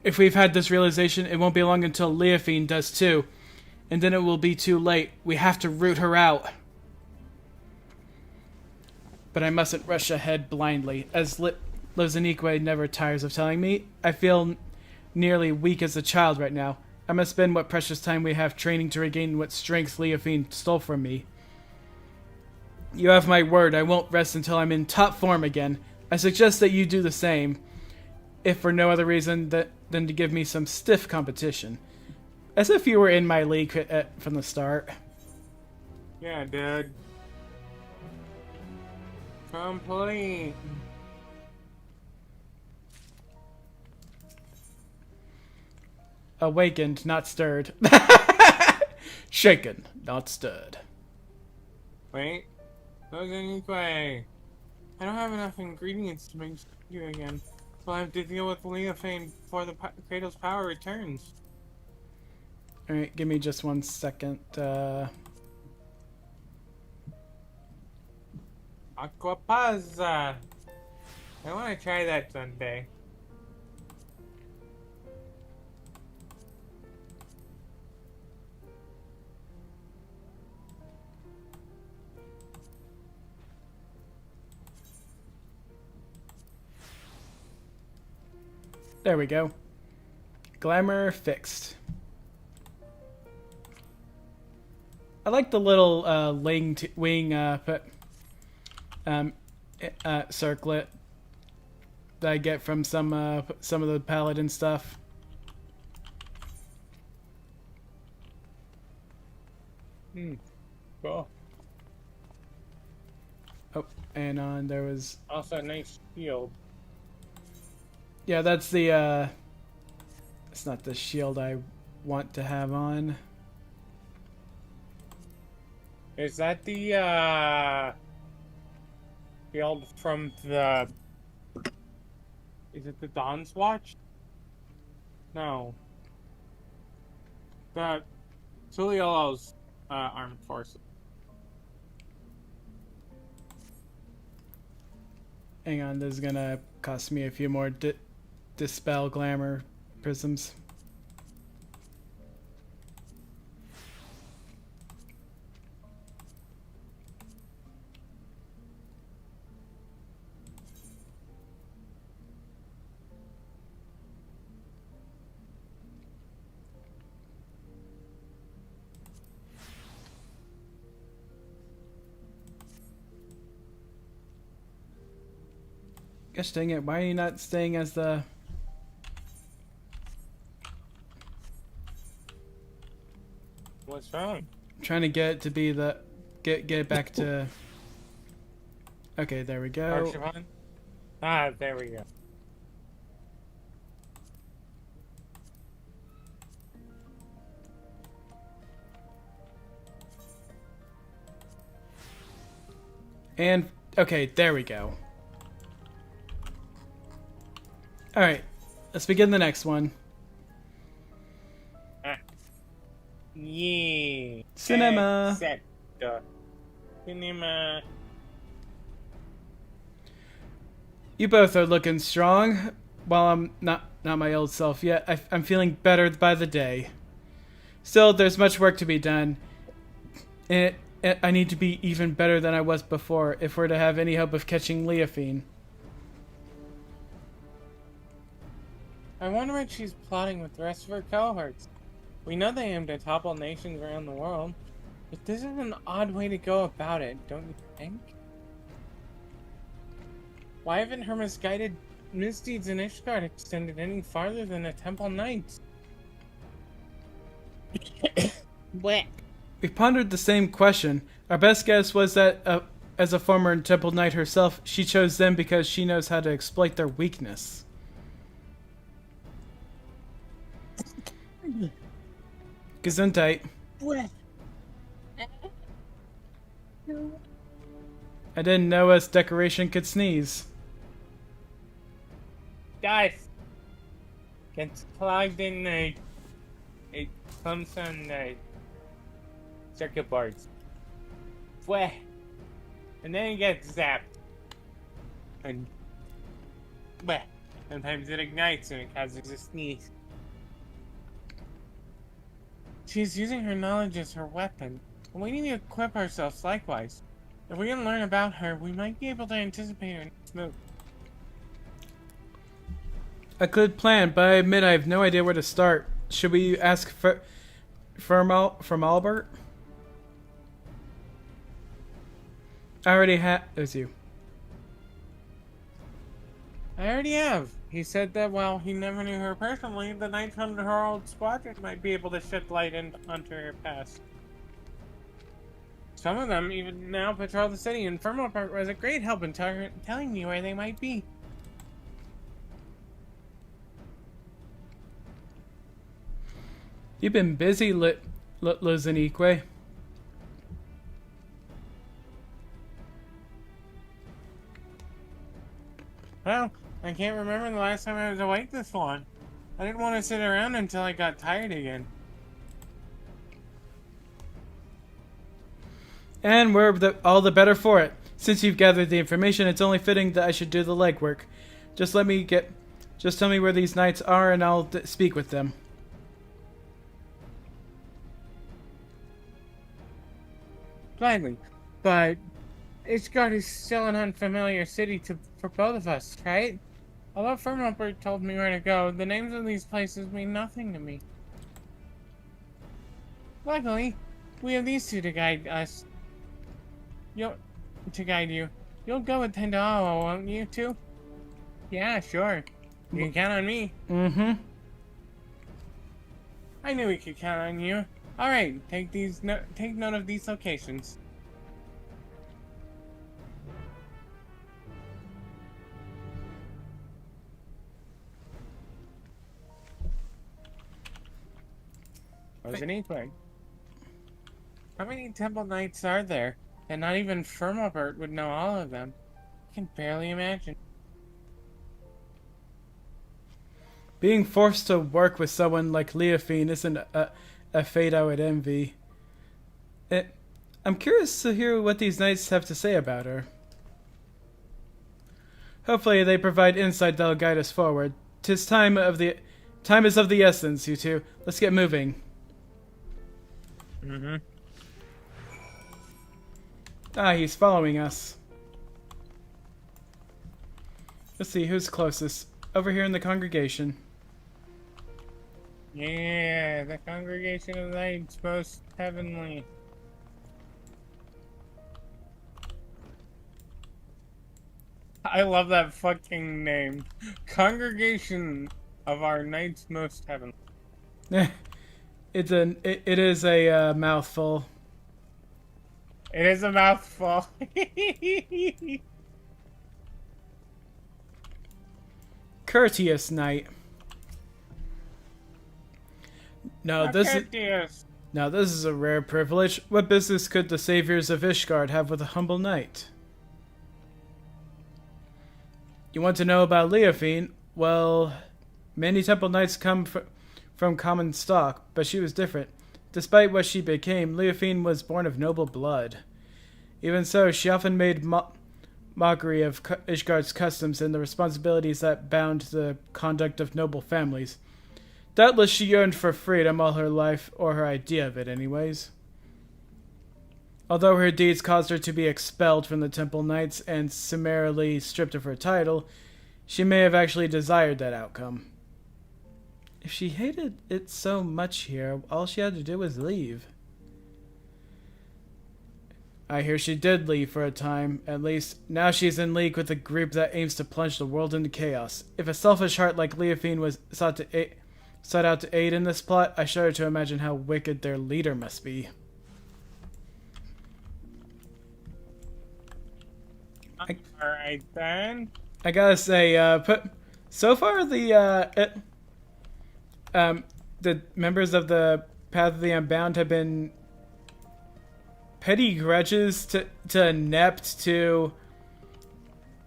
If we've had this realization, it won't be long until Leophine does too. And then it will be too late. We have to root her out. But I mustn't rush ahead blindly. As Lozanique never tires of telling me, I feel nearly weak as a child right now. I must spend what precious time we have training to regain what strength Leophine stole from me. You have my word, I won't rest until I'm in top form again. I suggest that you do the same, if for no other reason than to give me some stiff competition. As if you were in my league from the start.
Yeah, dude. Complete.
Awakened, not stirred. Shaken, not stirred.
Wait. Lozanique. I don't have enough ingredients to make you again. So I have to deal with Leophane before the cradle's power returns.
Alright, give me just 1 second.
Aquapazza! I want to try that someday.
There we go. Glamour fixed. I like the little wing circlet that I get from some of the paladin stuff.
Cool.
Oh, and there was...
Also a nice shield.
Yeah, that's the, it's not the shield I want to have on.
Is that the, shield from the... Is it the Dawn's Watch? No. The Tuliolo's, armed forces.
Hang on, this is gonna cost me a few more dispel glamour prisms. Gosh dang it, why are you not staying as the...
What's wrong?
I'm trying to get it to be the... Get it back to... Okay, there we go.
Archivon? Ah, there we go.
And, okay, there we go. Alright, let's begin the next one.
Ah. Yeah.
Cinema.
Exacto. Cinema.
You both are looking strong. While I'm not my old self yet, I'm feeling better by the day. Still, there's much work to be done. And I need to be even better than I was before if we're to have any hope of catching Leafine.
I wonder what she's plotting with the rest of her cohorts. We know they aim to topple nations around the world, but this is an odd way to go about it, don't you think? Why haven't her misguided misdeeds in Ishgard extended any farther than the Temple Knights? What?
We pondered the same question. Our best guess was that, as a former Temple Knight herself, she chose them because she knows how to exploit their weakness. Gesundheit.
What?
I didn't know us decoration could sneeze.
Guys, gets plugged in it comes on circuit boards. Where? And then it gets zapped. And where? Sometimes it ignites and it causes a sneeze. She's using her knowledge as her weapon, and we need to equip ourselves likewise. If we can learn about her, we might be able to anticipate her next move.
A good plan, but I admit I have no idea where to start. Should we ask from Albert? I already have. There's you.
I already have. He said that while he never knew her personally, the Knights from her old squadron might be able to shed light onto her past. Some of them even now patrol the city, and Firmapart was a great help in telling me where they might be.
You've been busy, Lozanique.
Well, I can't remember the last time I was awake this long. I didn't want to sit around until I got tired again.
And we're all the better for it. Since you've gathered the information, it's only fitting that I should do the legwork. Just tell me where these knights are, and I'll speak with them.
Gladly, but Ishgard is still an unfamiliar city for both of us, right? Although Firmapart told me where to go, the names of these places mean nothing to me. Luckily, we have these two to guide us. To guide you. You'll go with Tendao, won't you, too? Yeah, sure. You can count on me.
Mm-hmm.
I knew we could count on you. Alright, take note of these locations. Anything. How many Temple Knights are there? And not even Firmapart would know all of them. I can barely imagine.
Being forced to work with someone like Leafine isn't a fate I would envy. I'm curious to hear what these knights have to say about her. Hopefully they provide insight that'll guide us forward. Time is of the essence, you two. Let's get moving.
Mm-hmm.
Ah, he's following us. Let's see, who's closest? Over here in the congregation.
Yeah, the congregation of knights most heavenly. I love that fucking name. Congregation of our Knights Most Heavenly.
It is a mouthful.
It is a mouthful.
Courteous knight. No, this is a rare privilege. What business could the saviors of Ishgard have with a humble knight? You want to know about Leofine? Well, many temple knights come from common stock, but she was different. Despite what she became, Leofine was born of noble blood. Even so, she often made mockery of Ishgard's customs and the responsibilities that bound the conduct of noble families. Doubtless she yearned for freedom all her life, or her idea of it anyways. Although her deeds caused her to be expelled from the Temple Knights and summarily stripped of her title, she may have actually desired that outcome. If she hated it so much here, all she had to do was leave. I hear she did leave for a time, at least. Now she's in league with a group that aims to plunge the world into chaos. If a selfish heart like Leofine was sought out to aid in this plot, I shudder to imagine how wicked their leader must be.
Alright then.
I gotta say, so far the members of the Path of the Unbound have been petty grudges to inept to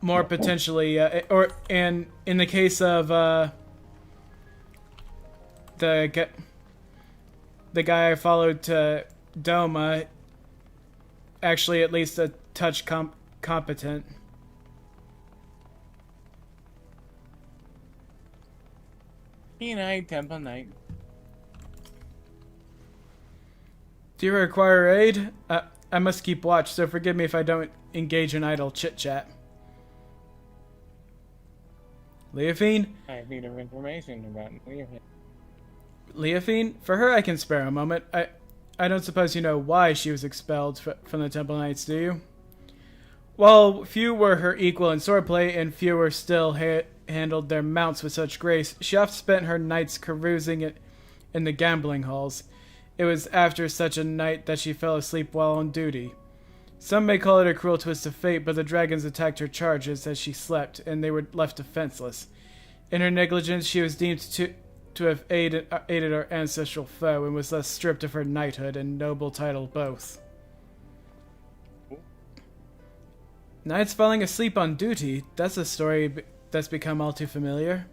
more potentially, and in the case of the guy I followed to Doma, actually at least a touch competent.
Temple Knight.
Do you require aid? I must keep watch, so forgive me if I don't engage in idle chit-chat. Leofine?
I have need of information about Leofine.
Leofine? For her I can spare a moment. I don't suppose you know why she was expelled from the Temple Knights, do you? While few were her equal in swordplay, and fewer still handled their mounts with such grace, she oft spent her nights carousing in the gambling halls. It was after such a night that she fell asleep while on duty. Some may call it a cruel twist of fate, but the dragons attacked her charges as she slept, and they were left defenseless. In her negligence, she was deemed to have aided our ancestral foe, and was thus stripped of her knighthood and noble title both. Knights falling asleep on duty, that's a story that's become all too familiar.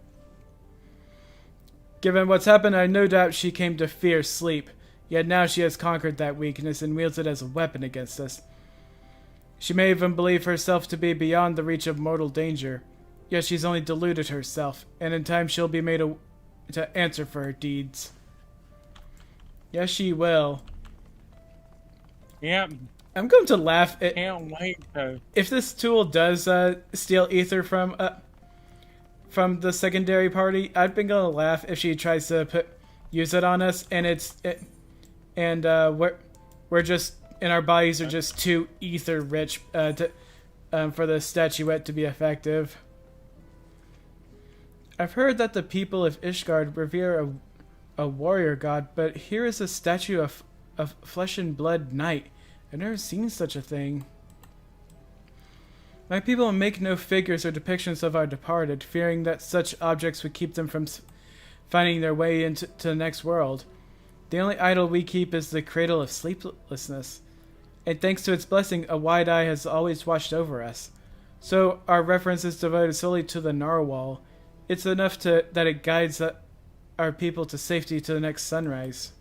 Given what's happened, I no doubt she came to fear sleep, yet now she has conquered that weakness and wields it as a weapon against us. She may even believe herself to be beyond the reach of mortal danger, yet she's only deluded herself, and in time she'll be made to answer for her deeds. Yes, she will.
Yep.
I'm going to laugh at...
Can't wait though.
If this tool does steal ether from the secondary party, I've been gonna laugh if she tries to use it on us, and we're just, and our bodies are just too ether rich for the statuette to be effective. I've heard that the people of Ishgard revere a warrior god, but here is a statue of flesh and blood knight. I've never seen such a thing. My people make no figures or depictions of our departed, fearing that such objects would keep them from finding their way into the next world. The only idol we keep is the cradle of sleeplessness, and thanks to its blessing, a wide eye has always watched over us. So our reference is devoted solely to the narwhal. It's enough that it guides our people to safety to the next sunrise.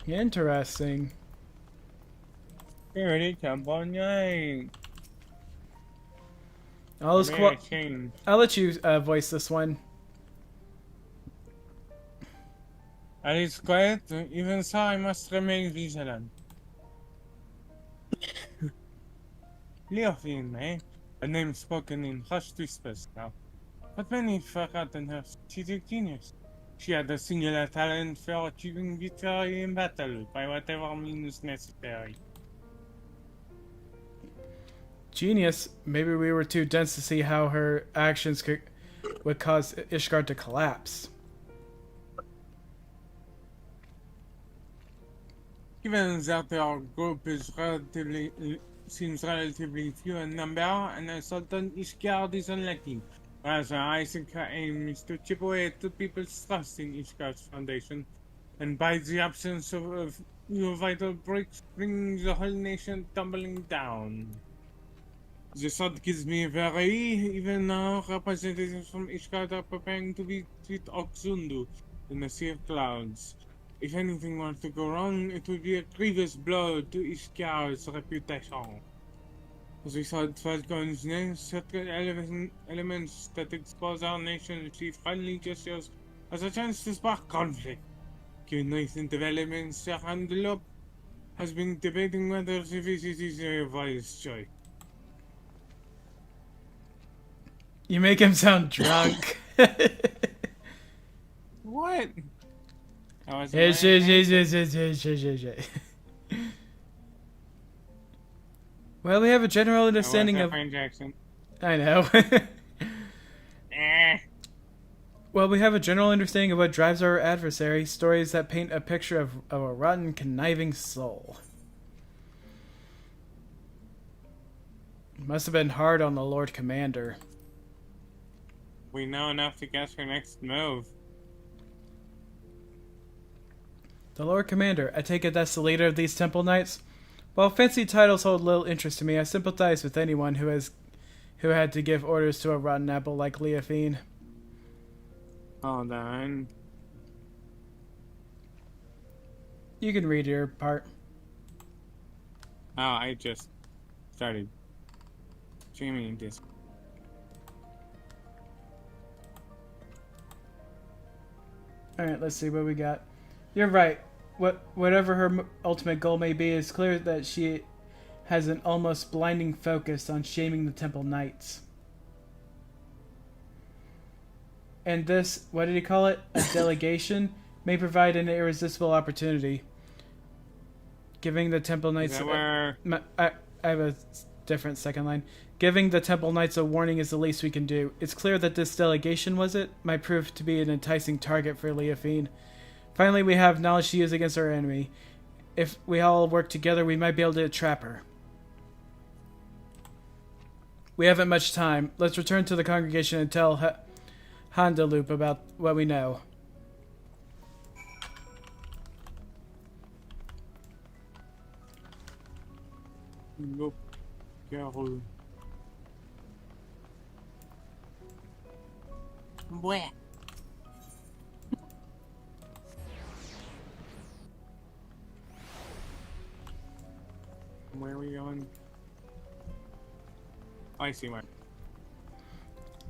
Interesting.
Already Temple Knight.
I'll let you voice this one.
That is correct. Even so, I must remain vigilant. Leofine, eh? A name spoken in hushed whispers now. But many forgotten her strategic genius. She had a singular talent for achieving victory in battle by whatever means necessary.
Genius. Maybe we were too dense to see how her actions would cause Ishgard to collapse.
Given that our group seems relatively few in number, and assault on Ishgard is unlikely. Rather, I think her aim is to chip away at the people's trust in Ishgard's foundation, and by the absence of your vital breaks, bring the whole nation tumbling down. The thought gives me very, even now, representatives from Ishgard are preparing to visit Oxundu in the Sea of Clouds. If anything were to go wrong, it would be a grievous blow to Ishgard's reputation. As we saw at Falcon's nest, certain elements that expose our nation receive friendly gestures as a chance to spark conflict. Given recent developments, Sir Andelope has been debating whether the visit is a wise choice.
You make him sound drunk.
What?
Well, we have a general understanding of...
Jackson.
I know. Well, we have a general understanding of what drives our adversary. Stories that paint a picture of a rotten, conniving soul. Must have been hard on the Lord Commander.
We know enough to guess her next move.
The Lord Commander, I take it that's the leader of these Temple Knights? While fancy titles hold little interest to me, I sympathize with anyone who had to give orders to a rotten apple like Leafine.
Hold on.
You can read your part.
Oh, I just started streaming this.
Alright, let's see what we got. You're right. Whatever her ultimate goal may be, it's clear that she has an almost blinding focus on shaming the Temple Knights. And this, what did he call it? A delegation? May provide an irresistible opportunity. Giving the Temple Knights... I have a different second line. Giving the Temple Knights a warning is the least we can do. It's clear that this delegation, might prove to be an enticing target for Leafine. Finally, we have knowledge to use against our enemy. If we all work together, we might be able to trap her. We haven't much time. Let's return to the congregation and tell Handaloop about what we know.
Nope. Careful. Where? Where are we going? Oh, I see where.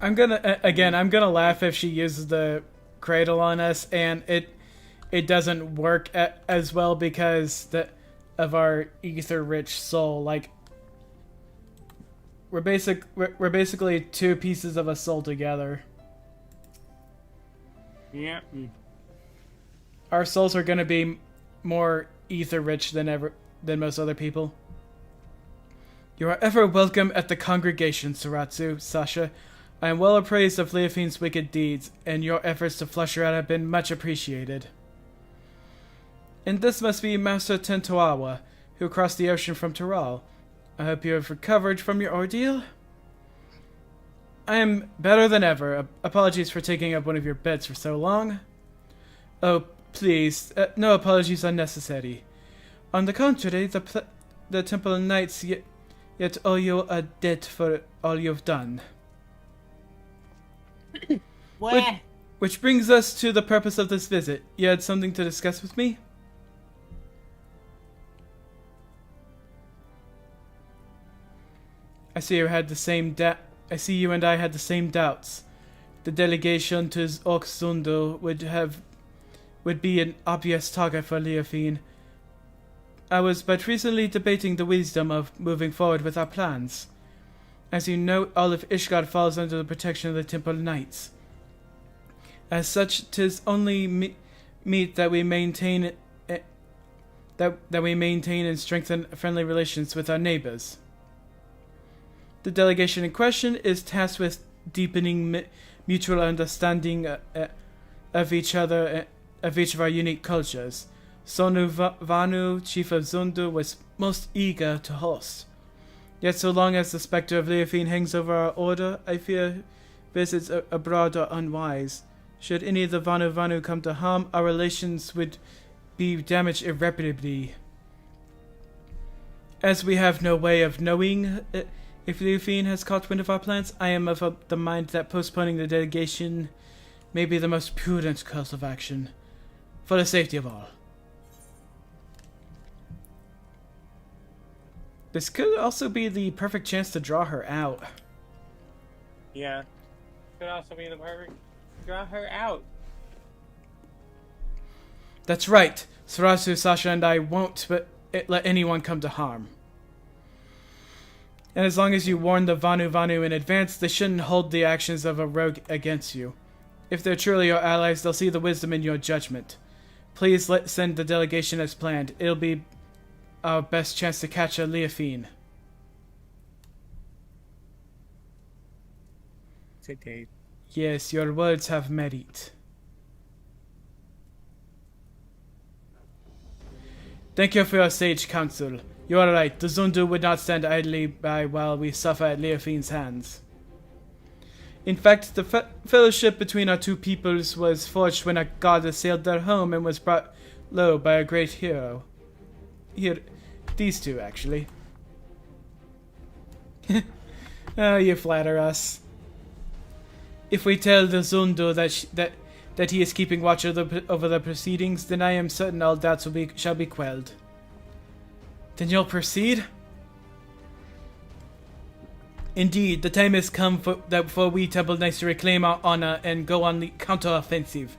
I'm gonna laugh if she uses the cradle on us, and it doesn't work as well because of our ether-rich soul. Like, we're basically two pieces of a soul together.
Yeah.
Our souls are gonna be more ether-rich than most other people. You are ever welcome at the congregation, Seratsu, Sasha. I am well appraised of Leafine's wicked deeds, and your efforts to flush her out have been much appreciated. And this must be Master Tentoawa, who crossed the ocean from Tural. I hope you have recovered from your ordeal. I am better than ever. Apologies for taking up one of your beds for so long. Oh, please, no apologies are necessary. On the contrary, the Temple Knights yet owe you a debt for all you've done. Which brings us to the purpose of this visit. You had something to discuss with me? I see you and I had the same doubts. The delegation to Oxundu would be an obvious target for Leafine. I was but recently debating the wisdom of moving forward with our plans. As you know, all of Ishgard falls under the protection of the Temple Knights. As such, 'tis only meet that we maintain and strengthen friendly relations with our neighbors. The delegation in question is tasked with deepening mutual understanding of each other, of each of our unique cultures. Sonu Vanu, chief of Zundu, was most eager to host. Yet so long as the specter of Leofine hangs over our order, I fear visits abroad are unwise. Should any of the Vanu come to harm, our relations would be damaged irreparably. As we have no way of knowing if Leofine has caught wind of our plans, I am of the mind that postponing the delegation may be the most prudent course of action, for the safety of all. This could also be the perfect chance to draw her out.
Yeah. Could also be the perfect draw her out.
That's right. Seratsu, Sasha, and I won't let anyone come to harm. And as long as you warn the Vanu in advance, they shouldn't hold the actions of a rogue against you. If they're truly your allies, they'll see the wisdom in your judgment. Please send the delegation as planned. It'll be our best chance to catch a Leofine.
Today.
Yes, your words have merit. Thank you for your sage counsel. You are right, the Zundu would not stand idly by while we suffer at Leofine's hands. In fact, the fellowship between our two peoples was forged when a goddess sailed their home and was brought low by a great hero. Here, these two, actually. Oh, you flatter us. If we tell the Zundu that he is keeping watch over the proceedings, then I am certain all doubts shall be quelled. Then you'll proceed? Indeed, the time has come for we Temple Knights to reclaim our honor and go on the counter-offensive.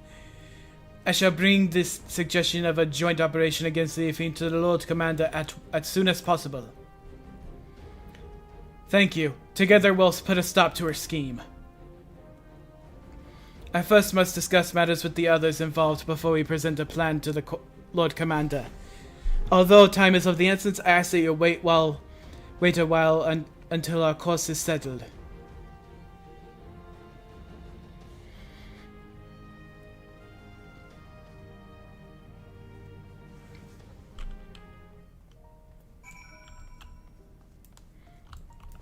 I shall bring this suggestion of a joint operation against the Leofine to the Lord Commander as soon as possible. Thank you. Together we'll put a stop to her scheme. I first must discuss matters with the others involved before we present a plan to the Lord Commander. Although time is of the essence, I ask that you wait a while until our course is settled.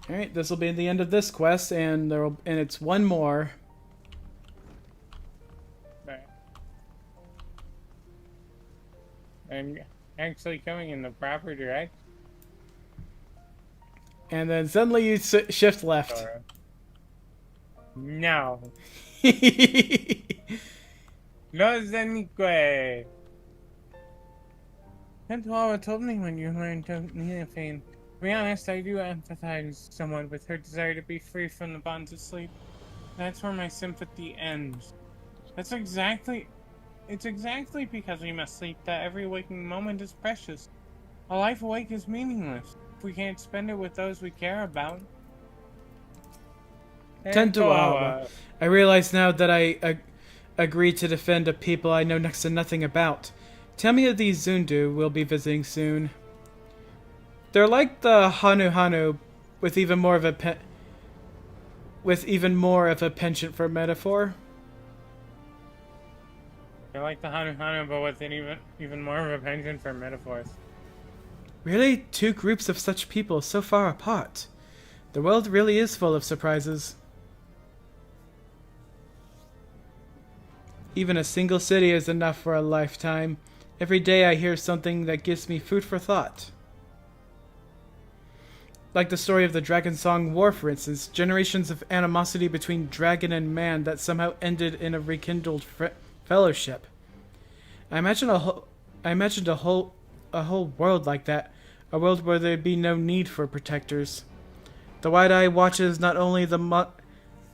Alright, this will be the end of this quest, and it's one more.
Right. I'm actually coming in the proper direction.
And then suddenly you shift left.
No. No Zenique. Tentuala told me when you learned Leofine. To be honest, I do empathize somewhat with her desire to be free from the bonds of sleep. That's where my sympathy ends. It's exactly because we must sleep that every waking moment is precious. A life awake is meaningless if we can't spend it with those we care about.
Tentuala. I realize now that I agreed to defend a people I know next to nothing about. Tell me of these Zundu we'll be visiting soon. They're like the Hanu with even more of a penchant for metaphor.
They're like the Hanu but with an even more of a penchant for metaphors.
Really? Two groups of such people so far apart. The world really is full of surprises. Even a single city is enough for a lifetime. Every day I hear something that gives me food for thought. Like the story of the Dragon Song War, for instance, generations of animosity between dragon and man that somehow ended in a rekindled fellowship. I imagined a whole world like that, a world where there'd be no need for protectors. The Wide Eye watches not only the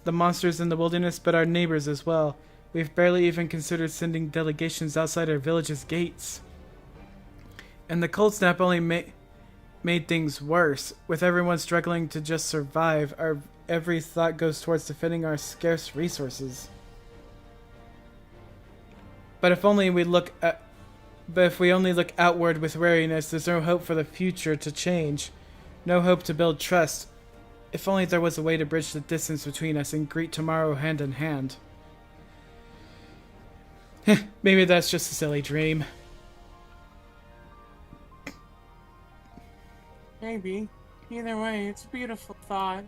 monsters in the wilderness, but our neighbors as well. We've barely even considered sending delegations outside our village's gates. And the cold snap only made things worse. With everyone struggling to just survive, our every thought goes towards defending our scarce resources. But if we only look outward with wariness, there's no hope for the future to change. No hope to build trust. If only there was a way to bridge the distance between us and greet tomorrow hand in hand. Maybe that's just a silly dream.
Maybe. Either way, it's a beautiful thought.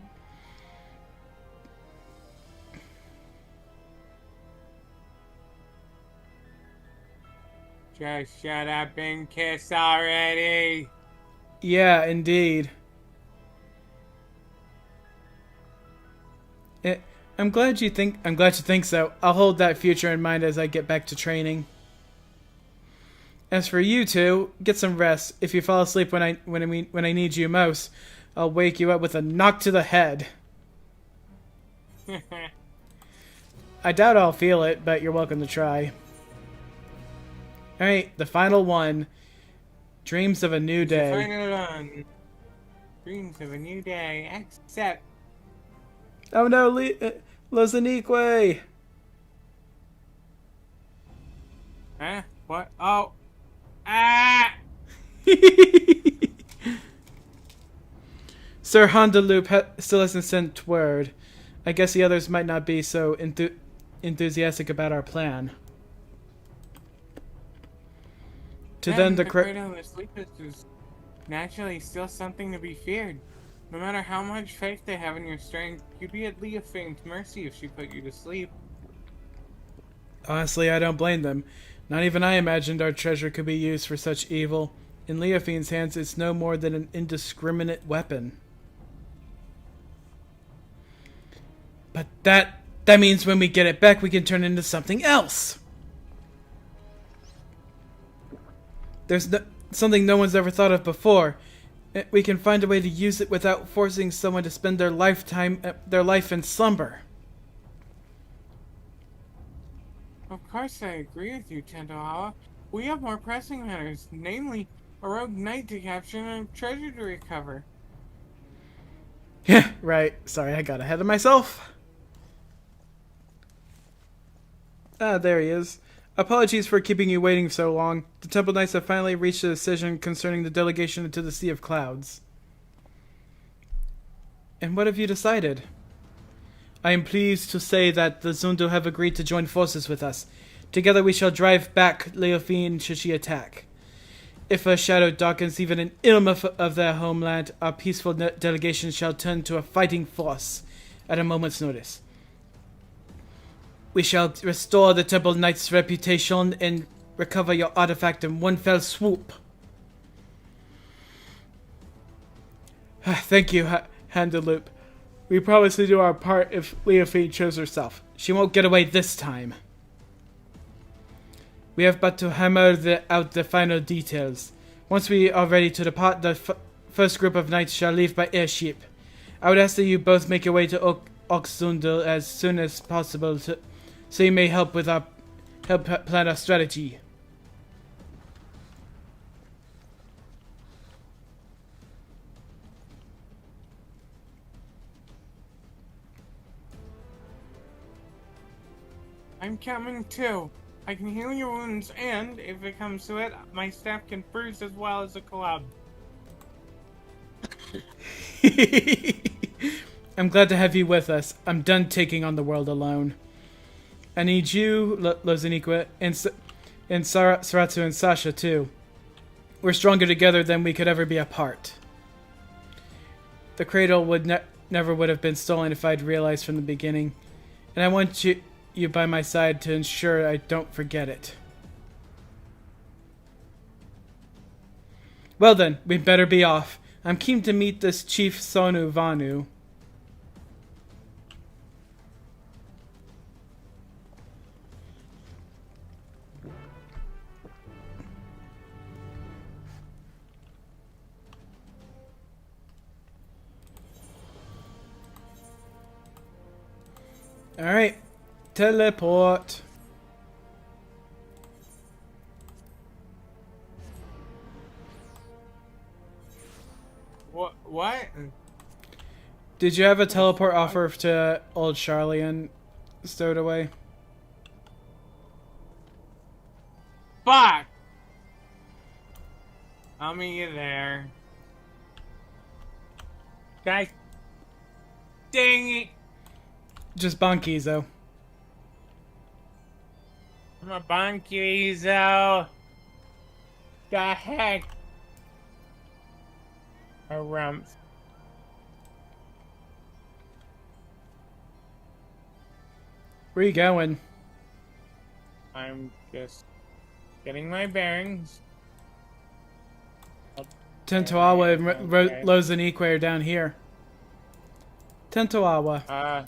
Just shut up and kiss already.
Yeah, indeed. I'm glad you think so. I'll hold that future in mind as I get back to training. As for you two, get some rest. If you fall asleep when I need you most, I'll wake you up with a knock to the head. I doubt I'll feel it, but you're welcome to try. Alright, the final one. Dreams of a new day.
Final one. Dreams of a new day. Accept.
Oh no, Lozanique!
Huh? What? Oh. Ah!
Sir Hondeloop still hasn't sent word. I guess the others might not be so enthusiastic about our plan. To them, the
Cradle of Sleepless is naturally still something to be feared. No matter how much faith they have in your strength, you'd be at Leofane's mercy if she put you to sleep.
Honestly, I don't blame them. Not even I imagined our treasure could be used for such evil. In Leofane's hands, it's no more than an indiscriminate weapon. But that means when we get it back, we can turn it into something else. There's something no one's ever thought of before. We can find a way to use it without forcing someone to spend their life in slumber.
Of course I agree with you, Tendohala. We have more pressing matters, namely, a rogue knight to capture and a treasure to recover.
Yeah, right. Sorry, I got ahead of myself. Ah, there he is. Apologies for keeping you waiting so long. The Temple Knights have finally reached a decision concerning the delegation into the Sea of Clouds. And what have you decided? I am pleased to say that the Zundu have agreed to join forces with us. Together we shall drive back Leofine should she attack. If a shadow darkens even an ilm of their homeland, our peaceful delegation shall turn to a fighting force at a moment's notice. We shall restore the Temple Knight's reputation and recover your artifact in one fell swoop. Thank you, Handaloop. We promise to do our part if Leofine shows herself. She won't get away this time. We have but to hammer out the final details. Once we are ready to depart, the first group of knights shall leave by airship. I would ask that you both make your way to Oxzundel as soon as possible so you may help plan our strategy.
I'm coming too. I can heal your wounds and, if it comes to it, my staff can bruise as well as a club.
I'm glad to have you with us. I'm done taking on the world alone. I need you, Lozanique, and Seratsu and Sasha, too. We're stronger together than we could ever be apart. The cradle never would have been stolen if I'd realized from the beginning. And I want you by my side to ensure I don't forget it. Well then, we'd better be off. I'm keen to meet this Chief Sonu Vanu. Alright. Teleport.
What?
Did you have a teleport offer to old Charlian stowed away?
Fuck! I'll meet you there. Guys, Dang it!
Just Bonkizo.
I'm a Bonkizo. The heck? A rump.
Where you going?
I'm just getting my bearings.
Tentoawa and
Okay.
Lozanique are down here. Tentoawa.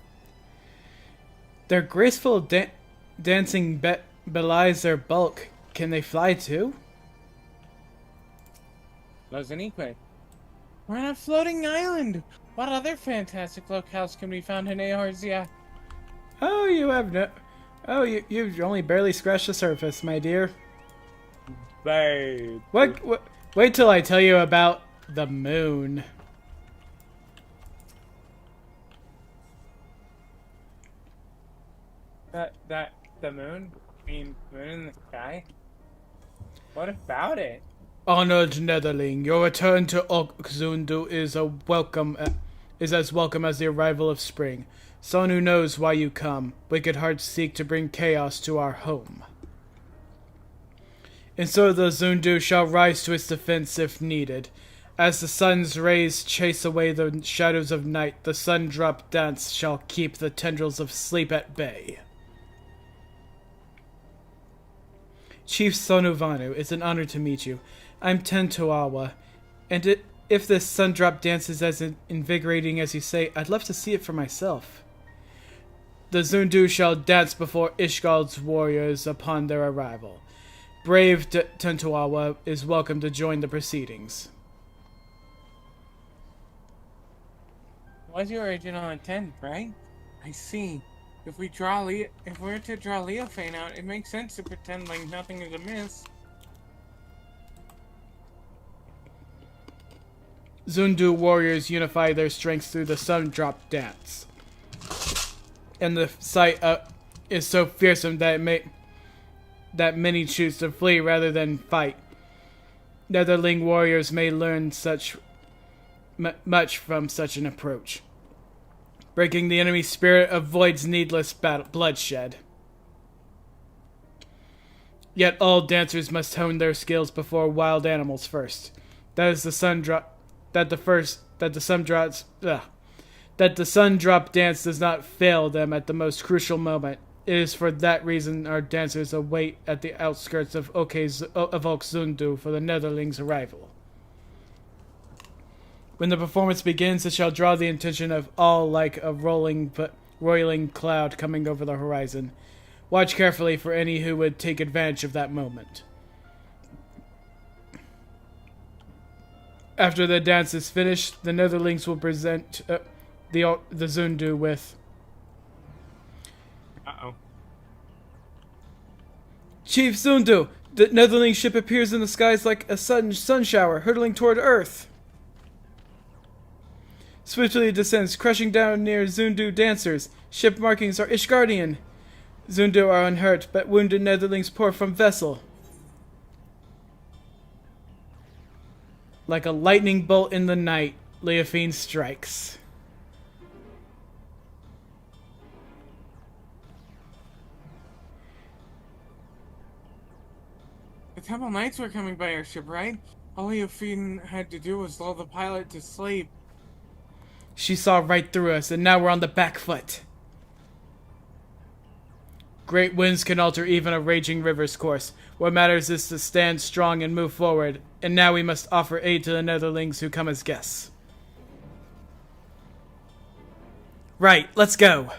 Their graceful dancing belies their bulk. Can they fly too?
Lozanique. We're on a floating island. What other fantastic locales can be found in Eorzea?
Oh, you have no... Oh, you've only barely scratched the surface, my dear.
Babe.
What? Wait till I tell you about the moon.
The moon? I mean, moon in the sky? What about it?
Honored Netherling, your return to Okzundu is as welcome as the arrival of spring. Someone who knows why you come. Wicked hearts seek to bring chaos to our home. And so the Zundu shall rise to its defense if needed. As the sun's rays chase away the shadows of night, the sun-drop dance shall keep the tendrils of sleep at bay. Chief Sonuvanu, it's an honor to meet you. I'm Tentoawa, and if this sun-drop dance is as invigorating as you say, I'd love to see it for myself. The Zundu shall dance before Ishgard's warriors upon their arrival. Brave Tentoawa is welcome to join the proceedings.
Was your original intent, right? I see. If we're to draw Leofane out, it makes sense to pretend like nothing is amiss.
Zundu warriors unify their strengths through the sun-drop dance. And the sight is so fearsome that many choose to flee rather than fight. Netherling warriors may learn much from such an approach. Breaking the enemy spirit avoids needless bloodshed. Yet all dancers must hone their skills before wild animals first. That the sun drop dance does not fail them at the most crucial moment. It is for that reason our dancers await at the outskirts of Okzundu for the Netherlings' arrival. When the performance begins, it shall draw the attention of all like a roiling cloud coming over the horizon. Watch carefully for any who would take advantage of that moment. After the dance is finished, the Netherlings will present the Zundu with...
Uh-oh.
Chief Zundu, the Netherling ship appears in the skies like a sudden sun shower, hurtling toward Earth. Swiftly descends, crushing down near Zundu dancers. Ship markings are Ishgardian. Zundu are unhurt, but wounded Netherlings pour from vessel. Like a lightning bolt in the night, Leofane strikes.
The Temple Knights were coming by our ship, right? All Leofane had to do was lull the pilot to sleep.
She saw right through us, and now we're on the back foot. Great winds can alter even a raging river's course. What matters is to stand strong and move forward, and now we must offer aid to the Netherlings who come as guests. Right, let's go.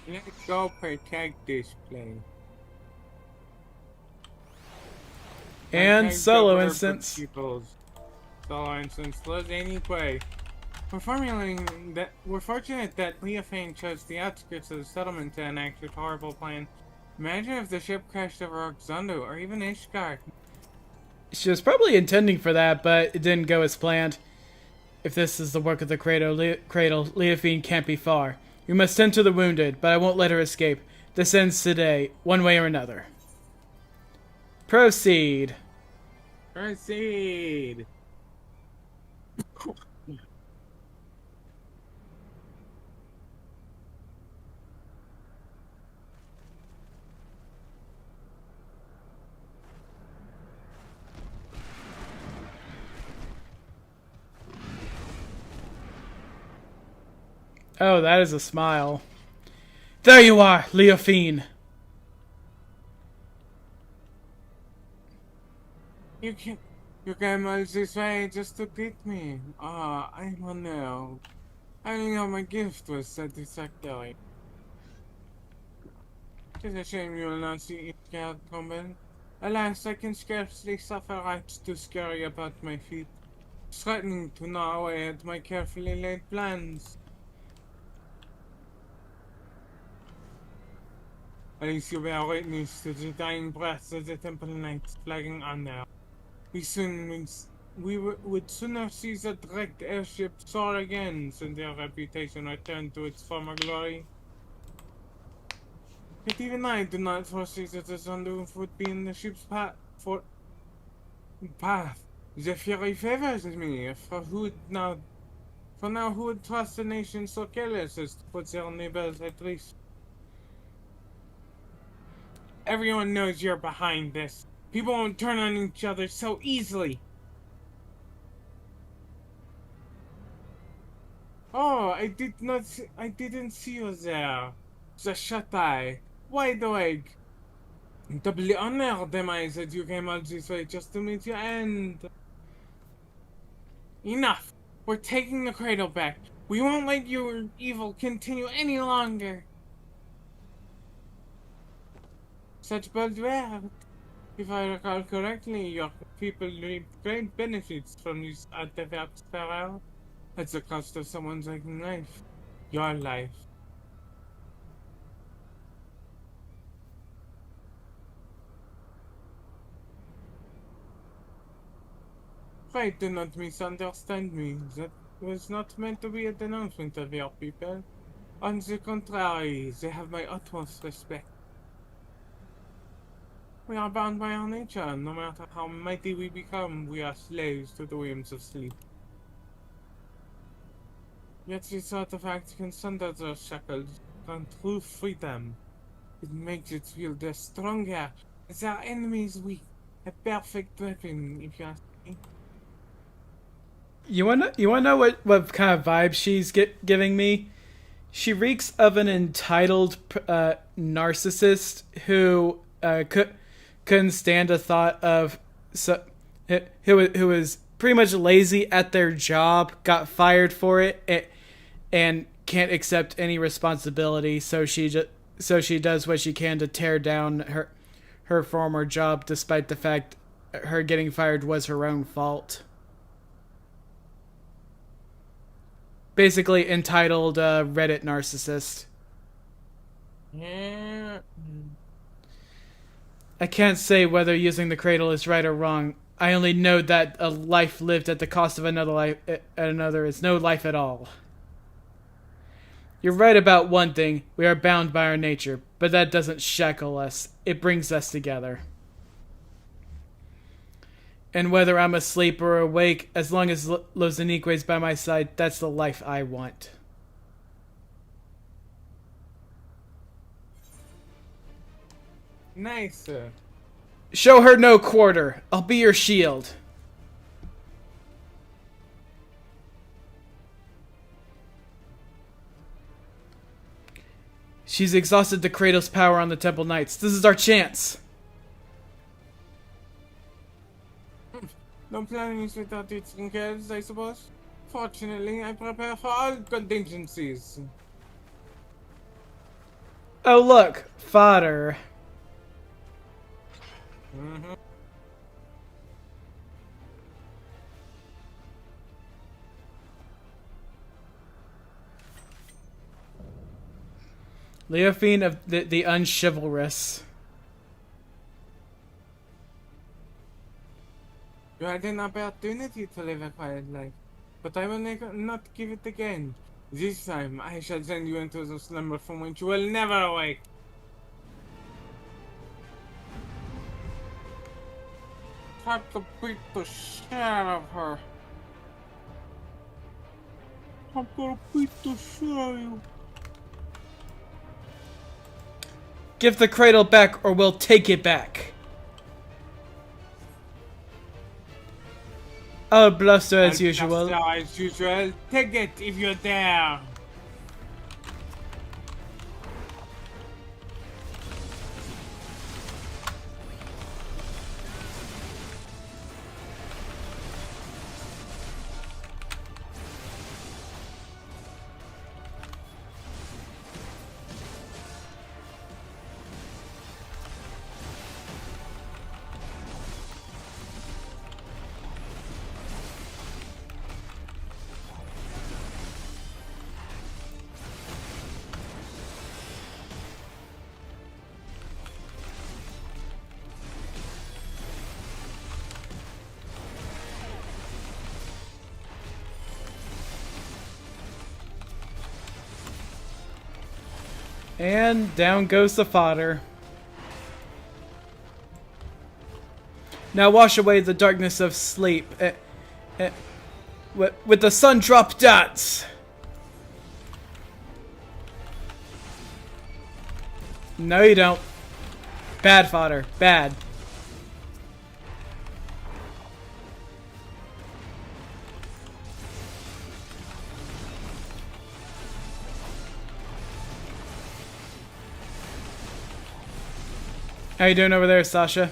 Let's go protect this plane.
And
Protect
solo
the
instance.
peoples. Solo instance. Anyway. We're fortunate that Leofane chose the outskirts of the settlement to enact her horrible plan. Imagine if the ship crashed over Okzundu or even Ishgard.
She was probably intending for that, but it didn't go as planned. If this is the work of the Cradle, Leofane can't be far. We must tend to the wounded, but I won't let her escape. descends today, one way or another. Proceed.
Proceed.
Oh, that is a smile. There you are, Leofine.
You came all this way just to greet me. I don't know. I don't know my gift was satisfactory. It's a shame you will not see Ishgard coming. Alas, I can scarcely suffer rats to scurry about my feet, threatening to gnaw away at my carefully laid plans. At least you bear witness to the dying breaths of the Temple Knights flagging on there. We would sooner see the direct airship soar again than their reputation return to its former glory. Yet even I do not foresee that the Zandoof would be in the ship's path. The Fury favors me, for now who would trust a nation so careless as to put their neighbors at risk? Everyone knows you're behind this. People won't turn on each other so easily. Oh, I didn't see you there. The shut-eye, wide awake. Doubly honored am I that you came all this way just to meet your end. Enough! We're taking the cradle back. We won't let your evil continue any longer. Such bad work. If I recall correctly, your people reaped great benefits from these artifacts, Farrell. At the cost of someone's life. Your life. Pray do not misunderstand me. That was not meant to be a denouncement of your people. On the contrary, they have my utmost respect. We are bound by our nature. No matter how mighty we become, we are slaves to the whims of sleep. Yet this artifact can sunder those shackles, grant true freedom. It makes it feel they're stronger, as our enemies weak. A perfect weapon, if you ask me.
You wanna know what kind of vibe she's giving me? She reeks of an entitled narcissist who couldn't stand the thought of who was pretty much lazy at their job, got fired for it, and can't accept any responsibility. So she does what she can to tear down her former job, despite the fact her getting fired was her own fault. Basically, entitled Reddit narcissist.
Yeah.
I can't say whether using the cradle is right or wrong. I only know that a life lived at the cost of another is no life at all. You're right about one thing. We are bound by our nature, but that doesn't shackle us. It brings us together. And whether I'm asleep or awake, as long as Lozanique's by my side, that's the life I want.
Nice.
Show her no quarter. I'll be your shield. She's exhausted the cradle's power on the Temple Knights. This is our chance.
No planning is without its wrinkles, I suppose. Fortunately, I prepare for all contingencies.
Oh look, fodder.
Mm-hmm.
Leofine of the unchivalrous.
You had an opportunity to live a quiet life, but I will not give it again. This time, I shall send you into the slumber from which you will never awake. have to beat the shit out of her. I'm gonna beat the shit out of you.
Give the cradle back or we'll take it back. I'll bluster as usual.
Bluster as usual. Take it if you're there.
And down goes the fodder. Now wash away the darkness of sleep. With the sun drop dots. No, you don't. Bad fodder. Bad. How you doing over there, Sasha?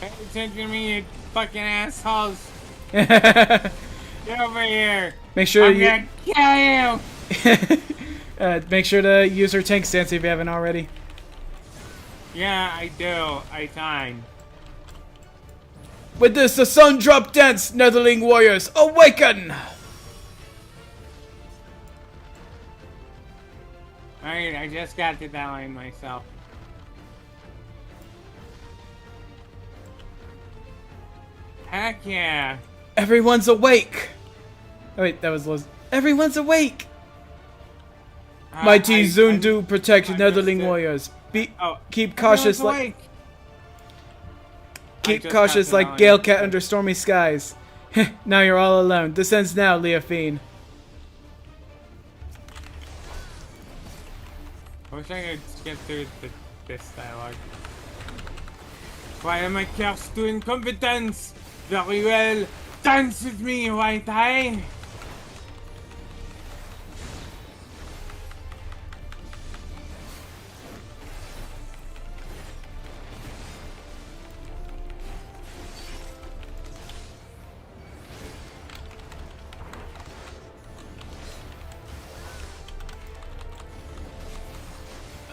Pay attention to me, you fucking assholes. Get over here.
Make sure
I'm gonna kill you.
make sure to use her tank stance if you haven't already.
Yeah, I do. I time.
With this, the sun drop dance, Netherling warriors, awaken!
Alright, I just got to that line myself. Heck yeah.
Everyone's awake! Oh wait, that was Liz. Everyone's awake! Mighty Zundu protect Netherling warriors. Keep cautious like... Keep cautious like Gale Cat under stormy skies. Now you're all alone. This ends now, Leafine.
I wish I could skip through this dialogue. Why am I cursed to incompetence? Very well. Dance with me, White Eye.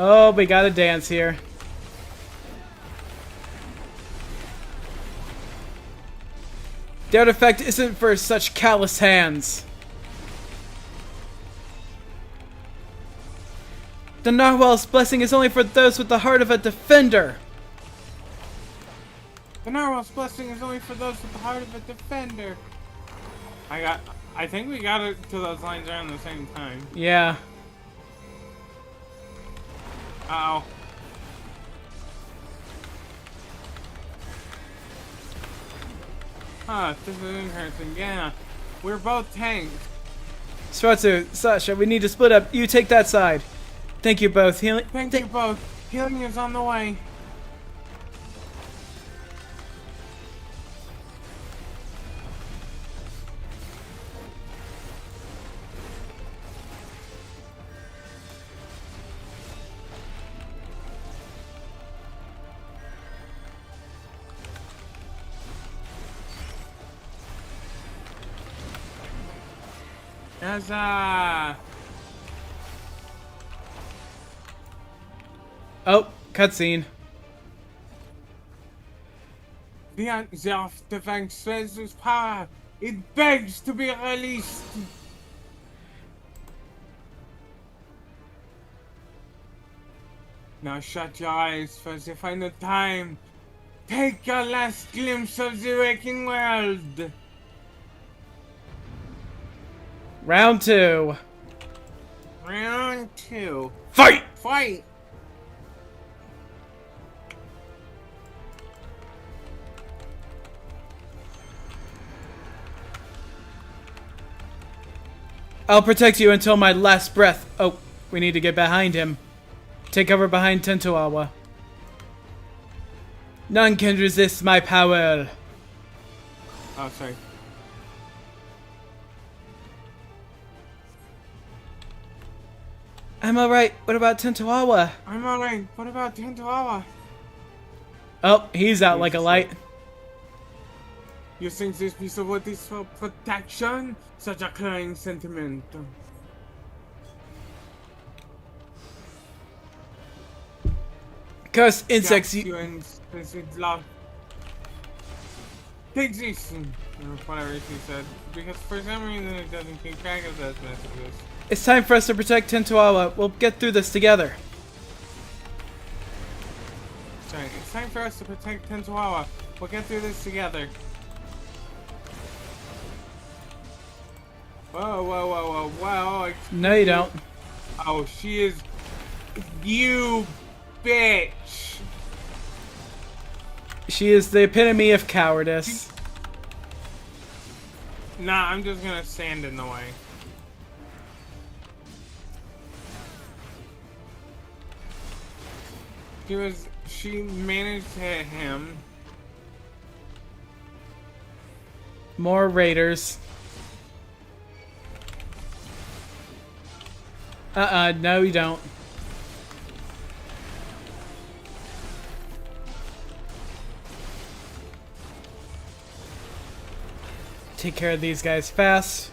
Oh, we gotta dance here. The artifact isn't for such callous hands. The Narwhal's blessing is only for those with the heart of a defender.
The Narwhal's blessing is only for those with the heart of a defender. I think we got it to those lines around the same time.
Yeah.
Uh-oh. Huh, this is interesting. Yeah, we're both tanks.
Seratsu, Sasha, we need to split up. You take that side. Thank you both.
Thank you both. Healing is on the way. Huzzah!
Oh, cutscene.
The artifact says its power. It begs to be released. Now shut your eyes for the final time. Take a last glimpse of the waking world.
Round 2.
Round 2.
Fight!
Fight!
I'll protect you until my last breath. Oh, we need to get behind him. Take cover behind Tentoawa. None can resist my power.
Oh, sorry.
I'm alright. What about Tentoawa?
I'm alright. What about Tentoawa?
Oh, he's out like a light.
You think this piece of wood is for protection? Such a kind sentiment.
Curse insects.
You and love. Take this, whatever she said, because for some reason it doesn't keep track of those messages.
It's time for us to protect Tentoawa. We'll get through this together.
Sorry, it's time for us to protect Tentoawa. We'll get through this together. Whoa, whoa, whoa, whoa, whoa.
No, you don't.
Oh, she is... You bitch!
She is the epitome of cowardice.
Nah, I'm just gonna stand in the way. She managed to hit him.
More raiders. No you don't. Take care of these guys fast.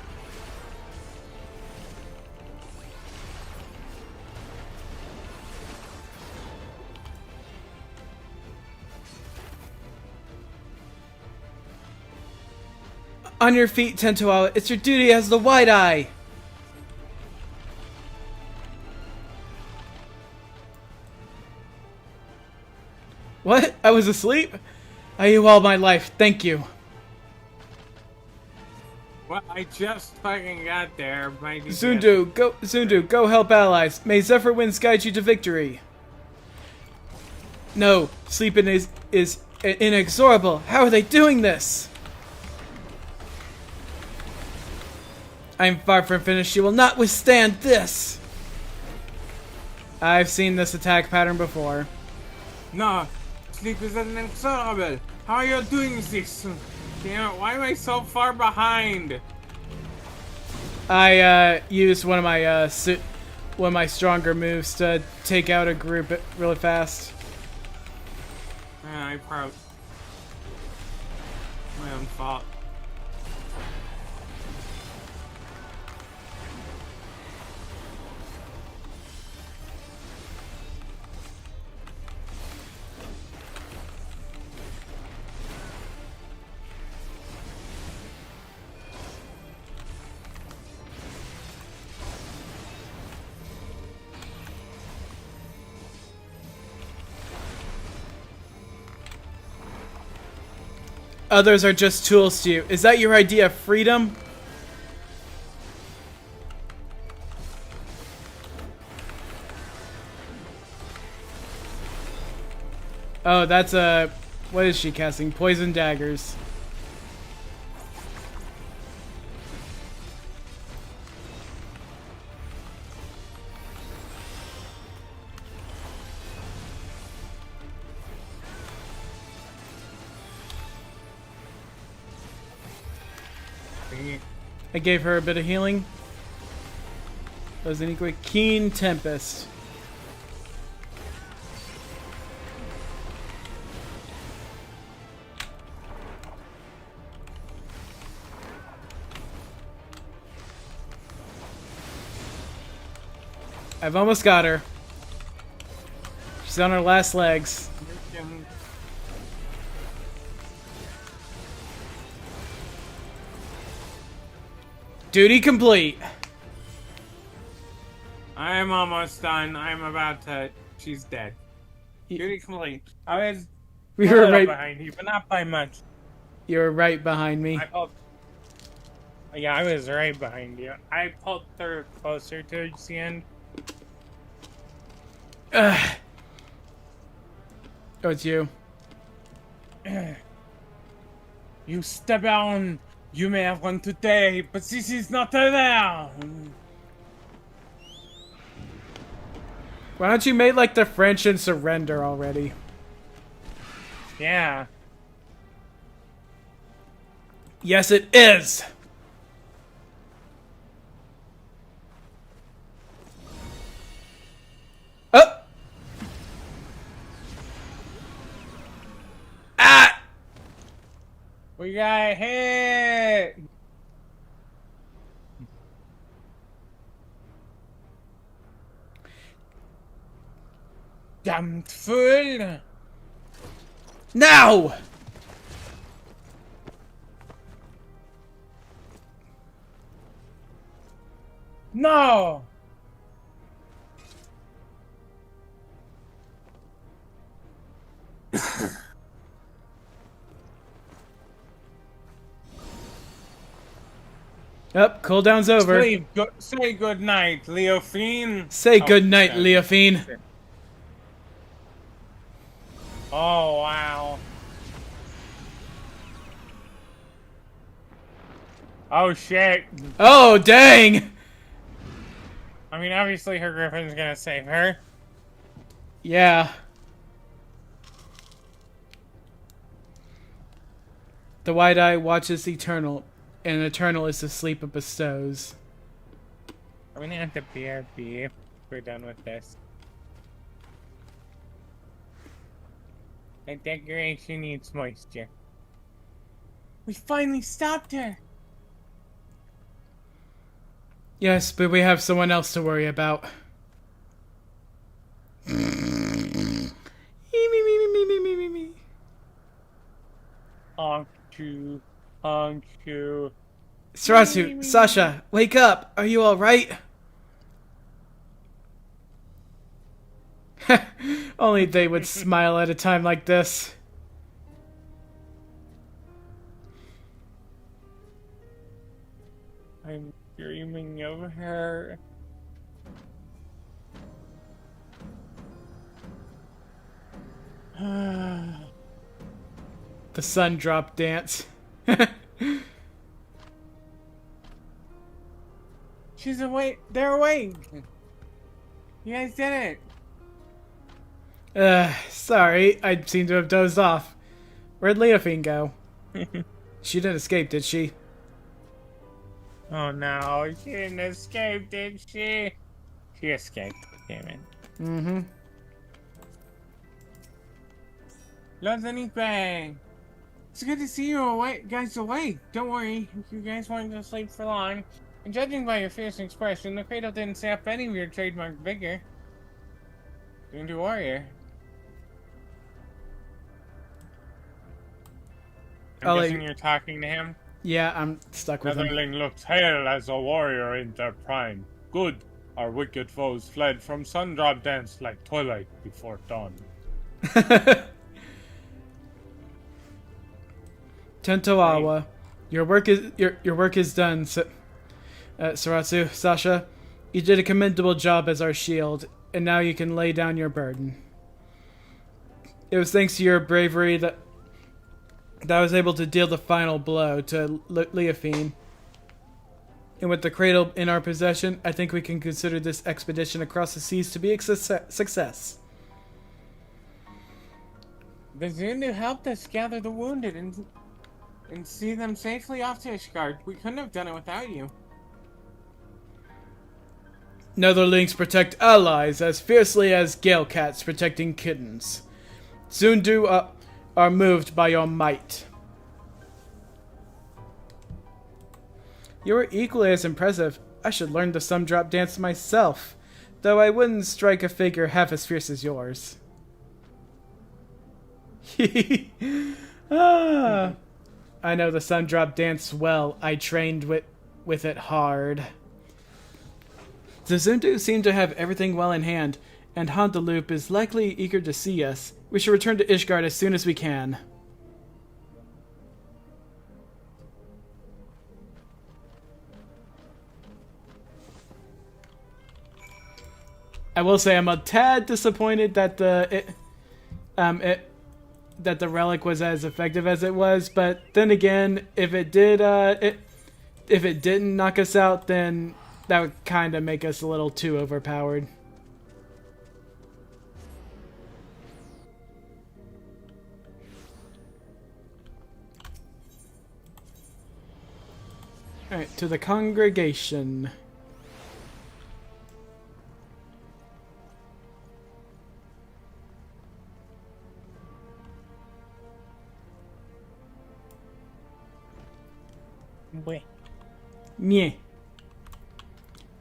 On your feet, Tentoawa. It's your duty as the White Eye. What? I was asleep? I owe all my life. Thank you.
Well, I just fucking got there.
Zundu, go help allies. May Zephyr winds guide you to victory. No, sleeping is inexorable. How are they doing this? I'm far from finished. She will not withstand this. I've seen this attack pattern before.
No, sleep is inexorable. How are you doing this? Damn it, why am I so far behind?
I used one of my stronger moves to take out a group really fast.
Yeah, my own fault.
Others are just tools to you. Is that your idea of freedom? Oh, that's a... What is she casting? Poison daggers. I gave her a bit of healing. That was an equal Keen Tempest. I've almost got her. She's on her last legs. Duty complete.
I am almost done. I'm about to. She's dead. Duty complete. I was.
We were right
behind you, but not by much.
You were right behind me.
Yeah, I was right behind you. I pulled her closer towards the end.
Oh, it's you.
You step out on You may have won today, but this is not allowed.
Why don't you make like the French and surrender already?
Yeah.
Yes, it is! Oh! Ah!
We got hit! Damn fool!
Now!
No!
Up, cooldown's over.
Say good night, Leofine.
Say good night, Leofine.
Oh, wow. Oh, shit.
Oh, dang!
I mean, obviously her griffin's gonna save her.
Yeah. The wide eye watches eternal, and eternal is the sleep it bestows.
I'm gonna have to BRB if we're done with this. That decoration needs moisture. We finally stopped her!
Yes, but we have someone else to worry about.
Honku.
Seratsu, Sasha, wake up! Are you alright? Only they would smile at a time like this.
I'm dreaming of her.
The sun drop dance.
She's awake. They're awake. You guys did it.
Sorry, I seem to have dozed off. Where'd Leofine go? She didn't escape, did she?
Oh no, she didn't escape, did she? She escaped. Damn it.
Mm-hmm.
Los anything. It's good to see you awake, guys awake. Don't worry, if you guys wanted to sleep for long. And judging by your fierce expression, the cradle didn't sap any of your trademark vigor. Wounded warrior. I'm guessing you're talking to him?
Yeah, I'm stuck with him.
Netherling looks hale as a warrior in their prime. Good. Our wicked foes fled from Sundrop Dance like twilight before dawn.
Tentoawa, your work is done. Seratsu, Sasha, you did a commendable job as our shield, and now you can lay down your burden. It was thanks to your bravery that I was able to deal the final blow to Leofine. And with the cradle in our possession, I think we can consider this expedition across the seas to be a success.
The Zundu helped us gather the wounded and see them safely off to Ishgard. We couldn't have done it without you.
Netherlings protect allies as fiercely as gale cats protecting kittens. Zundu are moved by your might. You are equally as impressive. I should learn the sum drop dance myself, though I wouldn't strike a figure half as fierce as yours. I know the sun drop dance well. I trained with it hard. The Zundu seem to have everything well in hand, and Hontaloop is likely eager to see us. We should return to Ishgard as soon as we can. I will say I'm a tad disappointed that that the relic was as effective as it was. But then again, if it did, if it didn't knock us out, then that would kind of make us a little too overpowered. Alright, to the congregation.
Boy.
Meh.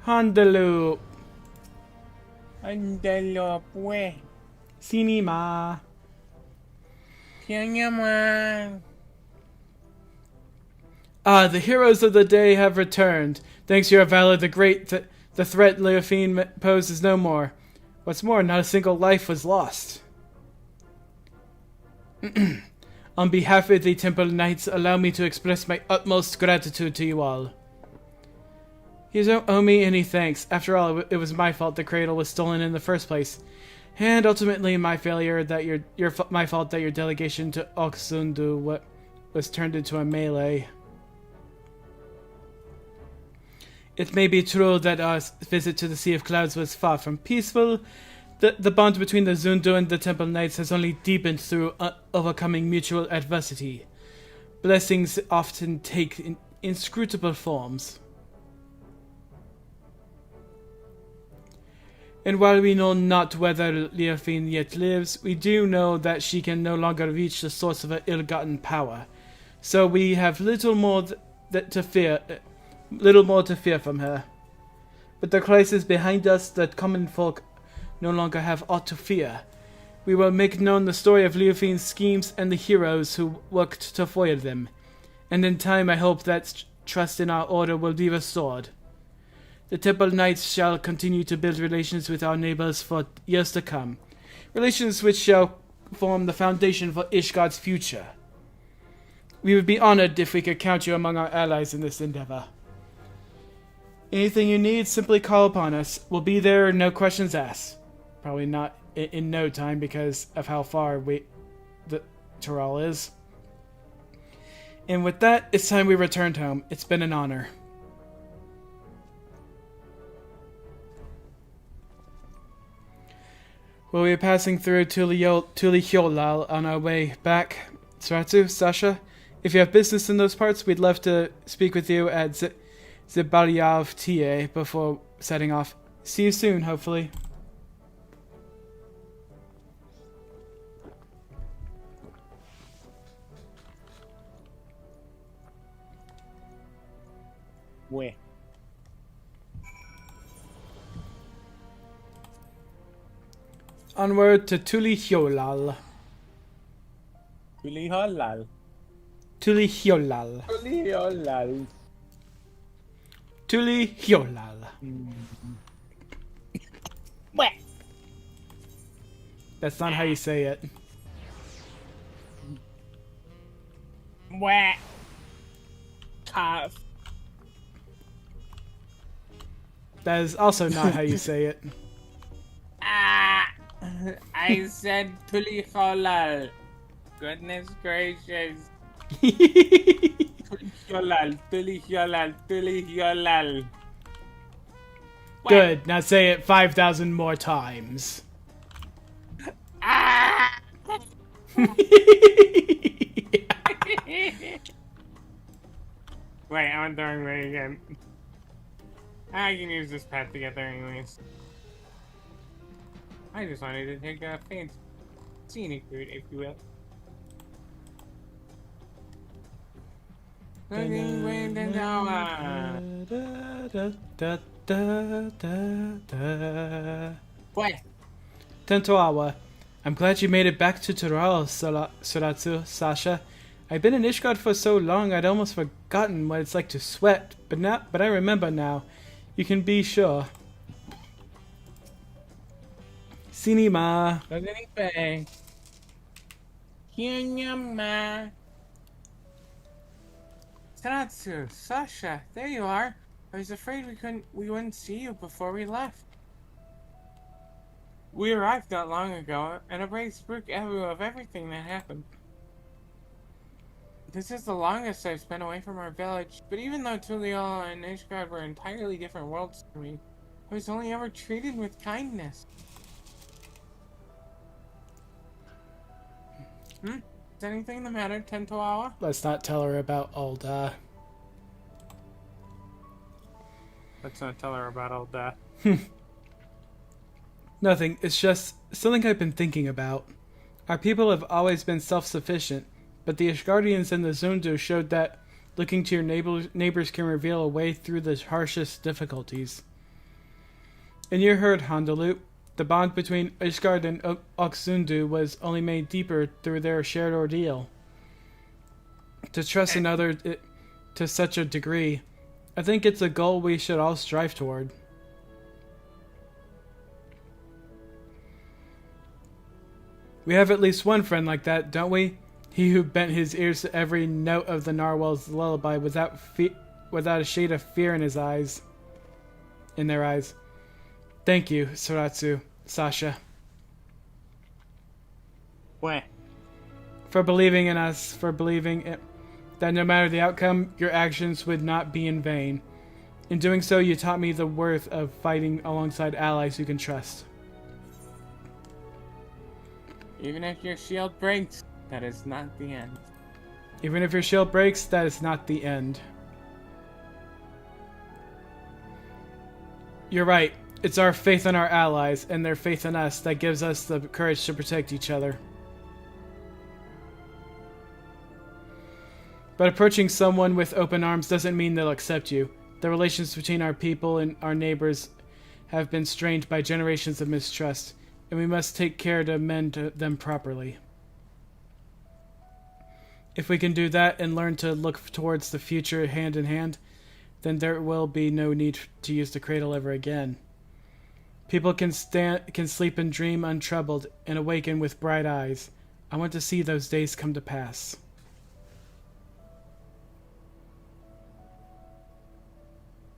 Handaloop.
Andalo, boy.
Cinema.
Pianama.
Ah, the heroes of the day have returned. Thanks to your valor, the threat Leofine poses no more. What's more, not a single life was lost. On behalf of the Temple Knights, allow me to express my utmost gratitude to you all. You don't owe me any thanks. After all, it was my fault the cradle was stolen in the first place. And ultimately my failure that my fault that your delegation to Oxundu was turned into a melee. It may be true that our visit to the Sea of Clouds was far from peaceful. The bond between the Zundu and the Temple Knights has only deepened through overcoming mutual adversity. Blessings often take inscrutable forms. And while we know not whether Leofine yet lives, we do know that she can no longer reach the source of her ill-gotten power. So we have little more to fear from her. But the crisis behind us, the common folk no longer have aught to fear. We will make known the story of Leofine's schemes and the heroes who worked to foil them. And in time I hope that trust in our order will be restored. The Temple Knights shall continue to build relations with our neighbors for years to come. Relations which shall form the foundation for Ishgard's future. We would be honored if we could count you among our allies in this endeavor. Anything you need, simply call upon us. We'll be there, no questions asked. Probably not in no time because of how far the Tyrell is. And with that, it's time we returned home. It's been an honor. We'll be passing through Tulihyolal on our way back. Seratsu, Sasha, if you have business in those parts, we'd love to speak with you at Zibaryav TA before setting off. See you soon, hopefully.
Where?
Onward to Tulihyolal.
Tulihyolal.
Tulihyolal.
Tulihyolal.
Tulihyolal.
Where?
That's not how you say it.
Where? Cough.
That is also not how you say it.
I said Tulihyolal. Goodness gracious. Tulihyolal, Tulihyolal, Tulihyolal.
Good. Now say it 5,000 more times.
Wait, I'm throwing away again. I can use this path to get there anyways. I just wanted to take a fancy scenic route, if you will. Looking way in the tower. What?
Tentoawa, I'm glad you made it back to Tyrell, Seratsu, Sasha. I've been in Ishgard for so long I'd almost forgotten what it's like to sweat, but I remember now. You can be sure. Cinema.
Anything. Kinyama. Seratsu, Sasha, there you are. I was afraid we wouldn't see you before we left. We arrived not long ago, and a bright spook of everything that happened. This is the longest I've spent away from our village, but even though Tulial and Ishgard were entirely different worlds to me, I was only ever treated with kindness. Is anything the matter, Tentoawa?
Let's not tell her about old,
Let's not tell her about all that.
Nothing. It's just something I've been thinking about. Our people have always been self-sufficient, but the Ishgardians and the Zundu showed that looking to your neighbors can reveal a way through the harshest difficulties. In your herd, Hondalut, the bond between Ishgard and Oxundu was only made deeper through their shared ordeal. To trust another to such a degree, I think it's a goal we should all strive toward. We have at least one friend like that, don't we? He who bent his ears to every note of the narwhal's lullaby without a shade of fear in their eyes. Thank you, Seratsu, Sasha.
What?
For believing in us, that no matter the outcome, your actions would not be in vain. In doing so, you taught me the worth of fighting alongside allies you can trust.
Even if your shield breaks, that is not the end.
Even if your shield breaks, that is not the end. You're right. It's our faith in our allies and their faith in us that gives us the courage to protect each other. But approaching someone with open arms doesn't mean they'll accept you. The relations between our people and our neighbors have been strained by generations of mistrust, and we must take care to mend them properly. If we can do that and learn to look towards the future hand in hand, then there will be no need to use the cradle ever again. People can sleep and dream untroubled and awaken with bright eyes. I want to see those days come to pass.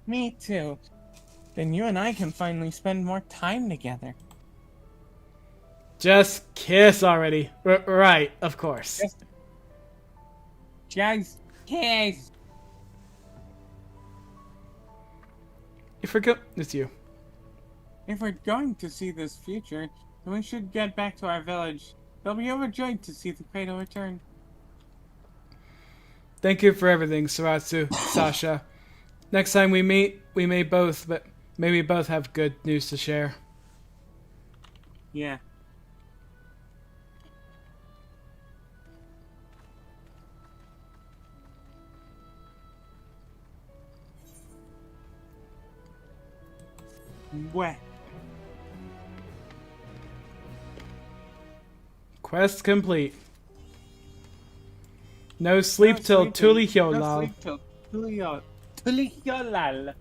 Me too. Then you and I can finally spend more time together.
Just kiss already. Right, of course.
Just kiss.
It's you.
If we're going to see this future, then we should get back to our village. They'll be overjoyed to see the cradle return.
Thank you for everything, Seratsu, Sasha. Next time we meet, we may both have good news to share.
Yeah. What?
Quest complete. No sleep till Tulihyolal.
No sleep till Tulihyolal.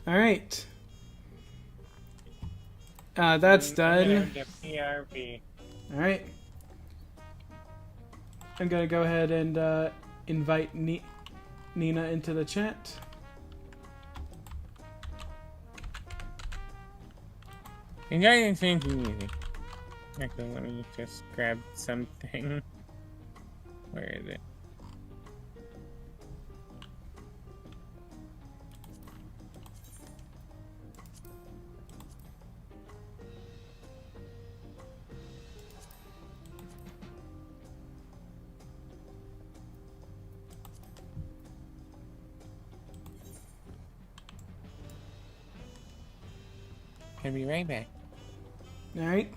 Alright. That's done. Alright. I'm gonna go ahead and invite Nina into the chat.
Enjoy changing music. Actually, let me just grab something. Where is it? I'll be right back.
Alright.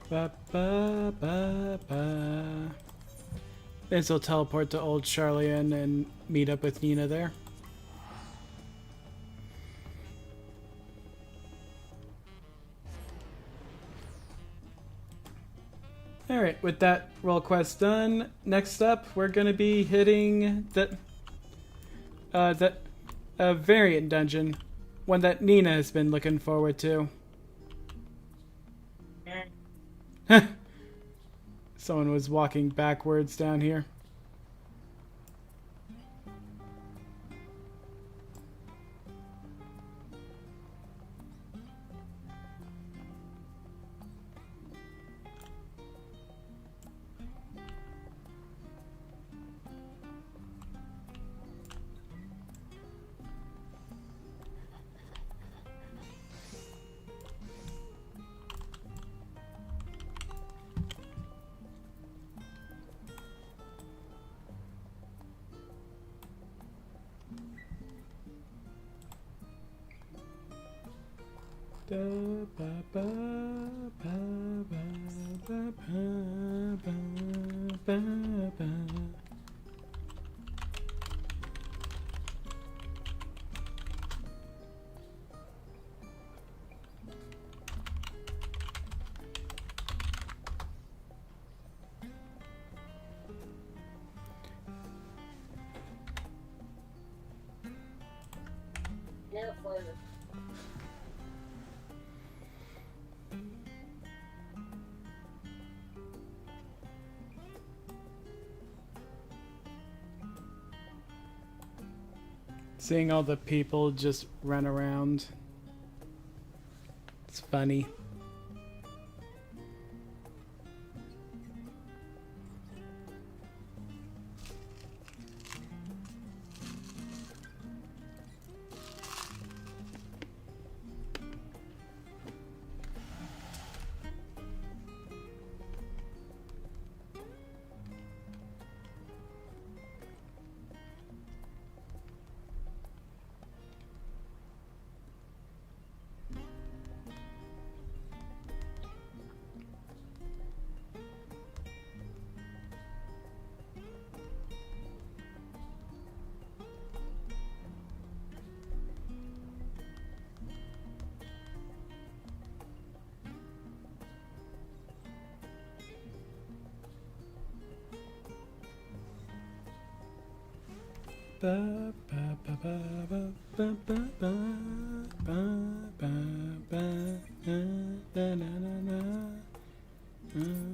Ba ba ba ba. This will teleport to old Charlian and meet up with Nina there. Alright, with that role quest done, next up we're gonna be hitting that variant dungeon, one that Nina has been looking forward to.
Alright.
Someone was walking backwards down here.
Air fryer.
Seeing all the people just run around. It's funny. Ba, ba, ba, ba, ba, ba, ba, ba, ba, ba, ba, na, na, na, na, na.